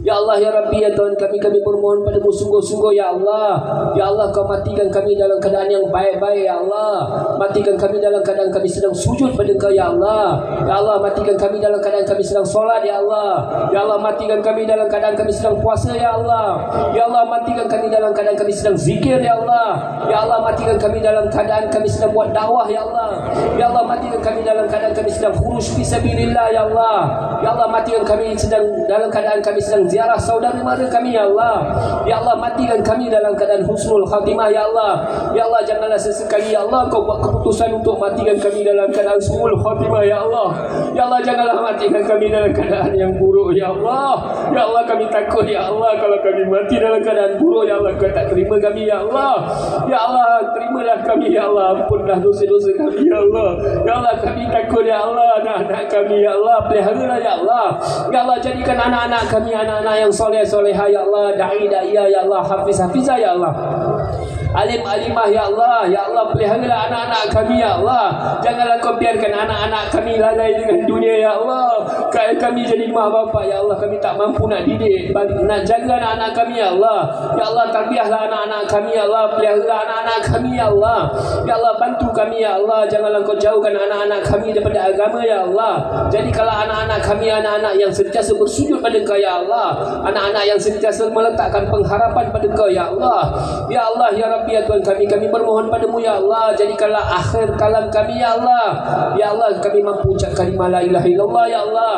D: Ya Allah, ya Rabbi, ya Tuhan kami bermohon padamu sungguh-sungguh ya Allah. Ya Allah, Kau matikan kami dalam keadaan yang baik-baik ya Allah. Matikan kami dalam keadaan kami sedang sujud pada Kau ya Allah. Ya Allah, matikan kami dalam keadaan kami sedang solat ya Allah. Ya Allah, matikan kami dalam keadaan kami sedang puasa ya Allah. Ya Allah, matikan kami dalam keadaan kami sedang zikir ya Allah. Ya Allah, matikan kami dalam keadaan kami sedang buat dakwah ya Allah. Ya Allah, matikan kami dalam keadaan kami sedang khuruj fi sabilillah ya Allah. Ya Allah, matikan kami dalam keadaan kami sedang ziarah saudara mara kami ya Allah. Ya Allah, matikan kami dalam keadaan husnul khatimah ya Allah. Ya Allah, janganlah sesekali ya Allah Kau buat keputusan untuk matikan kami dalam keadaan husnul khatimah ya Allah. Ya Allah, janganlah matikan kami dalam keadaan yang buruk ya Allah. Ya Allah, kami takut ya Allah, kalau kami mati dalam keadaan buruk ya Allah, Kau tak terima kami ya Allah. Ya Allah, terimalah kami ya Allah, ampunlah dosa-dosa kami ya Allah. Ya Allah, kami takut ya Allah, anak-anak kami ya Allah, peliharalah ya Allah. Ya Allah, jadikan anak-anak kami anak-anak yang soleh-solehah ya Allah, da'i-da'iyah ya Allah, hafiz-hafizah ya Allah, alim-alimah ya Allah. Ya Allah, peliharalah anak-anak kami ya Allah. Janganlah Kau biarkan anak-anak kami lalai dengan dunia ya Allah. Kami jadi mak bapak ya Allah, kami tak mampu nak didik, nak jaga anak-anak kami ya Allah. Ya Allah, tarbiyahlah anak-anak kami ya Allah, peliharalah anak-anak kami ya Allah. Ya Allah, bantu kami ya Allah, janganlah Kau jauhkan anak-anak kami daripada agama ya Allah. Jadi kalau anak-anak kami anak-anak yang sentiasa bersujud pada Kau ya Allah, anak-anak yang sentiasa meletakkan pengharapan pada Kau ya Allah. Ya Allah, ya Rabbi, Rabbi ya Tuhan kami bermohon padamu ya Allah, jadikanlah akhir kalam kami ya Allah. Ya Allah, kami mampu ucap kalimah la ilaha illallah ya Allah.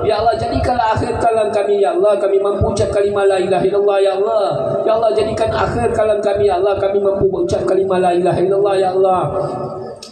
D: Ya Allah, jadikanlah akhir kalam kami ya Allah, kami mampu ucap kalimah la ilaha illallah ya Allah. Ya Allah, jadikan akhir kalam kami ya Allah, kami mampu ucap kalimah la ilaha illallah ya Allah.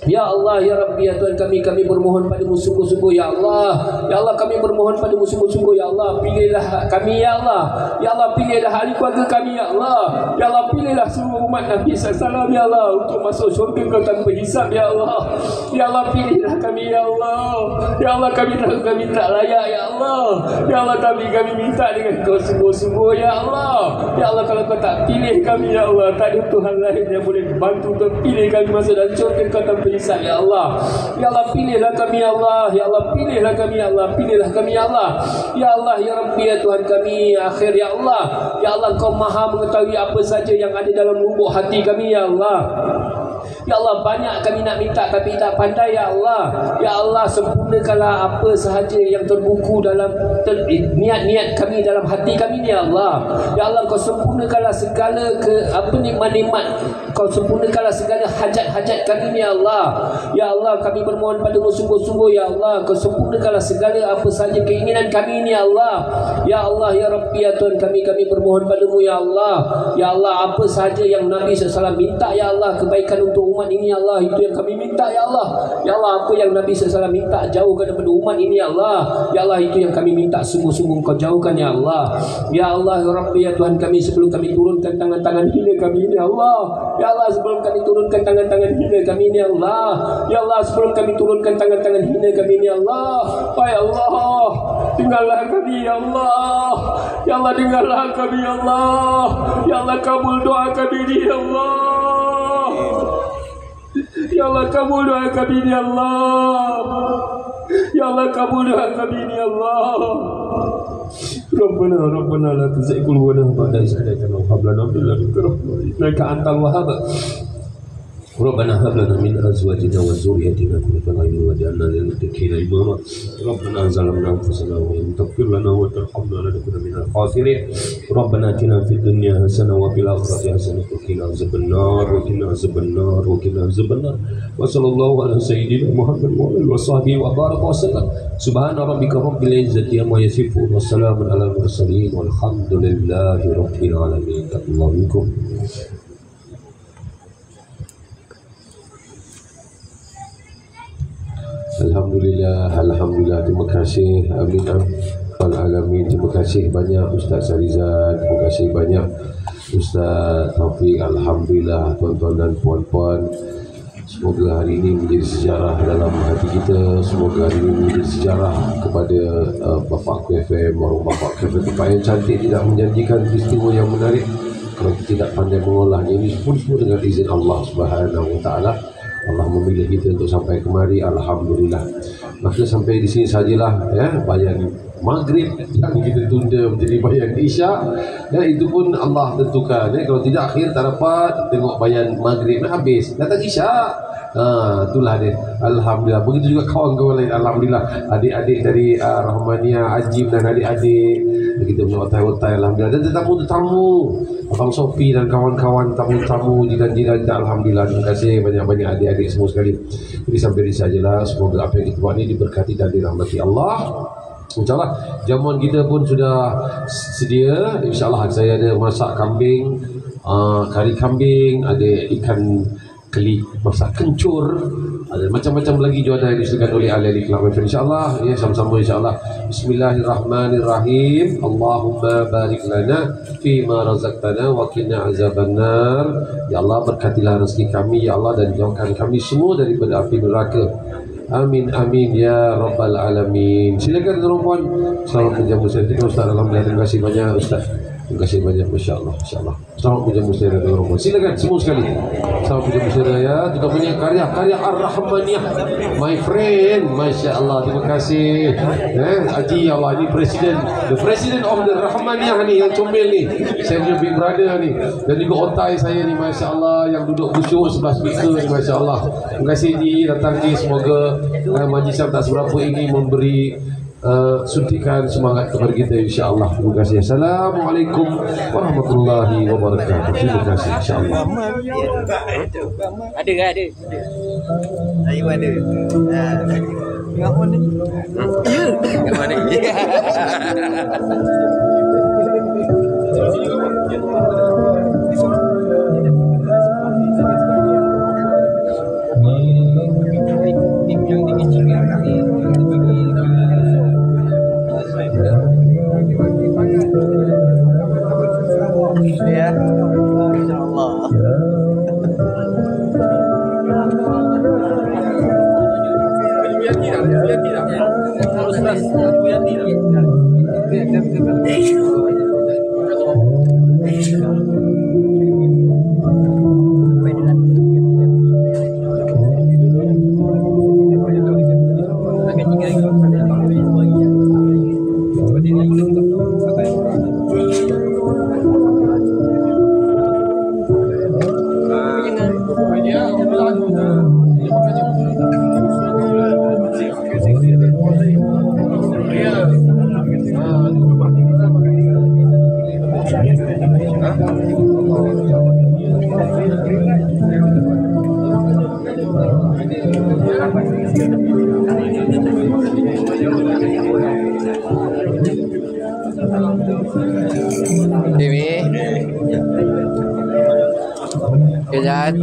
D: Ya Allah, ya Rabbi, ya Tuhan kami bermohon padamu sungguh-sungguh ya Allah. Ya Allah, kami bermohon padamu sungguh-sungguh ya Allah. Pilihlah kami ya Allah. Ya Allah, pilihlah ahli keluarga kami ya Allah. Ya Allah, pilihlah seluruh umat Nabi SAW ya Allah untuk masuk syurga Kau tanpa hisab ya Allah. Ya Allah, pilihlah kami ya Allah. Ya Allah, kami tak layak ya Allah. Ya Allah, kami minta dengan Kau sungguh-sungguh ya Allah. Ya Allah, kalau Kau tak pilih kami ya Allah, tak ada Tuhan lain yang boleh bantu Kau pilih kami masuk dalam syurga Kau tanpa hisab ya Allah. Ya Allah, pilihlah kami ya Allah. Ya Allah, pilihlah kami ya Allah. Pilihlah kami ya Allah. Ya Allah, ya Rabbi, ya Tuhan kami akhir ya Allah. Ya Allah, Kau maha mengetahui apa saja yang ada dalam lubuk hati kami ya Allah. Ya Allah, banyak kami nak minta tapi tak pandai ya Allah. Ya Allah, sempurnakanlah apa sahaja yang terbuku dalam niat-niat kami dalam hati kami ni ya Allah. Ya Allah, Kau sempurnakanlah segala nikmat-nikmat. Kau sempurnakanlah segala hajat-hajat kami ni ya Allah. Ya Allah, kami bermohon padamu sungguh-sungguh ya Allah. Kau sempurnakanlah segala apa sahaja keinginan kami ni ya Allah. Ya Allah, ya Rabbi, ya Tuhan kami bermohon padamu ya Allah. Ya Allah, apa sahaja yang Nabi SAW minta ya Allah, kebaikan untuk umat ini ya Allah, itu yang kami minta ya Allah. Ya Allah, apa yang Nabi SAW minta jauhkan daripada umat ini ya Allah. Ya Allah, itu yang kami minta sungguh-sungguh Kau jauhkan ya Allah. Ya Allah, ya Rabbi, ya Tuhan kami, sebelum kami turunkan tangan-tangan hina kami ini ya Allah. Ya Allah, sebelum kami turunkan tangan-tangan hina kami ini ya Allah. Ya Allah, sebelum kami turunkan tangan-tangan hina kami ini ya Allah. Ya Allah, dengarlah kami ya Allah. Ya Allah, dengarlah kami ya Allah. Ya Allah, kabul doa kami ini ya Allah. Ya Allah, kabul doa kami ini ya Allah. Ya Allah, kabul doa kami ini ya Allah. Rabbana la tuzigh qulubana ba'da idh hadaytana wa hab lana min ladunka rahmatan innaka antal wahhab. Rabbana hab lana min azwajina wa dhurriyyatina qurrata a'yun waj'alna lil muttaqina imama. Rabbana zalamna anfusana wa in taghfir lana wa tarhamna lanakunanna minal khasirin. Rabbana atina fid dunya hasanah wa fil akhirati hasanah wa qina azabannar wa qina azabannar wa qina azabannar. Wa sallallahu ala sayyidina Muhammad wa alihi wa sahbihi wa baraka wa sallam. Subhana rabbika rabbil izzati amma yasifun wa salamun alal mursalin walhamdulillahi rabbil alamin. Taqabbal.
A: Alhamdulillah, terima kasih. Amin alamin. Terima kasih banyak Ustaz Sarizan, terima kasih banyak Ustaz Taufik. Alhamdulillah, tuan-tuan dan puan-puan, semoga hari ini menjadi sejarah dalam hati kita. Semoga hari ini menjadi sejarah kepada Bapakku FM, warung Bapakku FM, tempat yang cantik, tidak menjanjikan peristiwa yang menarik kalau kita tidak pandai mengolahnya. Ini pun semua dengan izin Allah Subhanahu Wa Taala. Allah memilih kita untuk sampai kemari. Alhamdulillah. Maka sampai di sini sajalah ya, bayan maghrib yang kita tunda menjadi bayan isyak ya, itu pun Allah tentukan ya. Kalau tidak akhir tak dapat tengok bayan maghrib habis datang isyak. Itulah dia. Alhamdulillah. Begitu juga kawan-kawan lain. Alhamdulillah, adik-adik dari Rahmaniah, Ajib dan adik-adik kita punya otai-otai. Alhamdulillah. Dan tetamu-tetamu Abang Sofi dan kawan-kawan, tamu-tamu, jiran-jiran kita, alhamdulillah. Terima kasih banyak-banyak adik-adik semua sekali. Jadi sampai di sajalah. Semoga apa yang kita buat ini diberkati dan dirahmati Allah. InsyaAllah jamuan kita pun sudah sedia. InsyaAllah saya ada masak kambing, kari kambing, ada ikan keli, masak kencur, ada macam-macam lagi jualan yang disediakan oleh ahli Kelab FM. InsyaAllah ya, sama-sama insyaAllah. Bismillahirrahmanirrahim. Allahumma barik lana fima razaqtana wa qina azabannar. Ya Allah, berkatilah rezeki kami ya Allah, dan jauhkan kami semua daripada api neraka. Amin amin ya rabbal alamin. Silakan tuan-tuan. Selamat menjamu saya. Ustaz, alhamdulillah, terima kasih banyak Ustaz. Terima kasih banyak, masya-Allah, masya-Allah. Selamat menjamu saya dan orang. Silakan semua sekali. Selamat menjamu saya ya. Kita punya karya Ar-Rahmaniyah. My friend, masya-Allah. Terima kasih. Haji Allah ini presiden, the president of the Rahmaniyah ni, yang comel ni. Saya punya big brother ni. Dan juga otai saya ni, masya-Allah, yang duduk khusyuk sebelah speaker ni, masya-Allah. Terima kasih Ji, datang Ji. Semoga majlis tak seberapa ini memberi suntikan semangat kepada kita insya-Allah. Terima kasih. Assalamualaikum warahmatullahi wabarakatuh. Terima kasih insya-Allah.
E: Ada. Ayo ada. Tengok mana? Ya. Tengok mana? Ya. Insyaallah. Dewi Kejat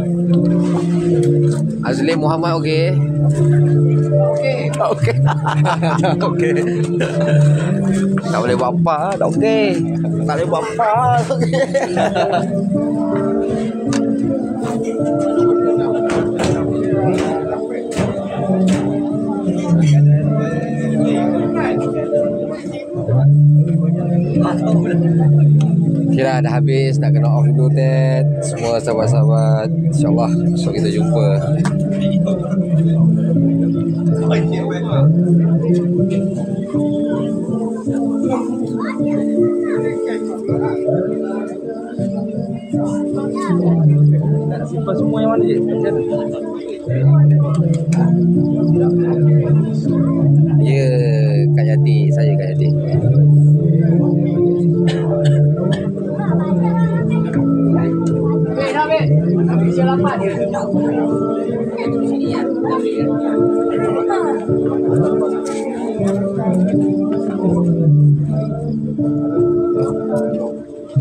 E: Azli Muhammad okey. Okey. Okey. Tak boleh buat apa, tak okey. Tak boleh buat apa. Okey. Kira dah habis, nak kena off dulu Ted. Semua sahabat-sahabat, insyaAllah besok kita jumpa.
B: Simpan semua yang mana je?
E: Ya, Kak Yati, saya Kak Yati.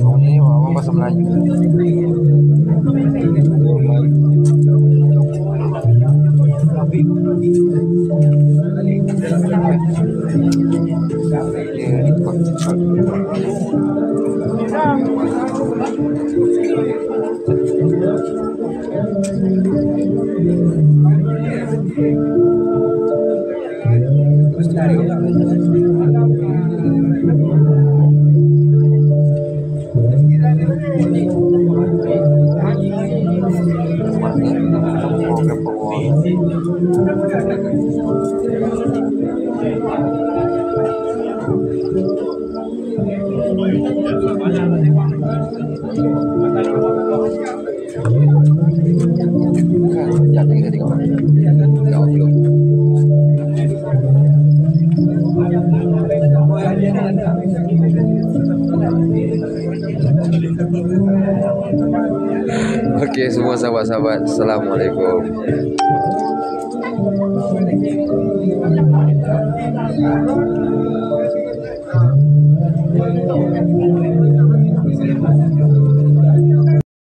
E: Oh ni orang bahasa Melayu. Jangan kita tengok. Tengok belum. Okey, semua sahabat-sahabat, Assalamualaikum.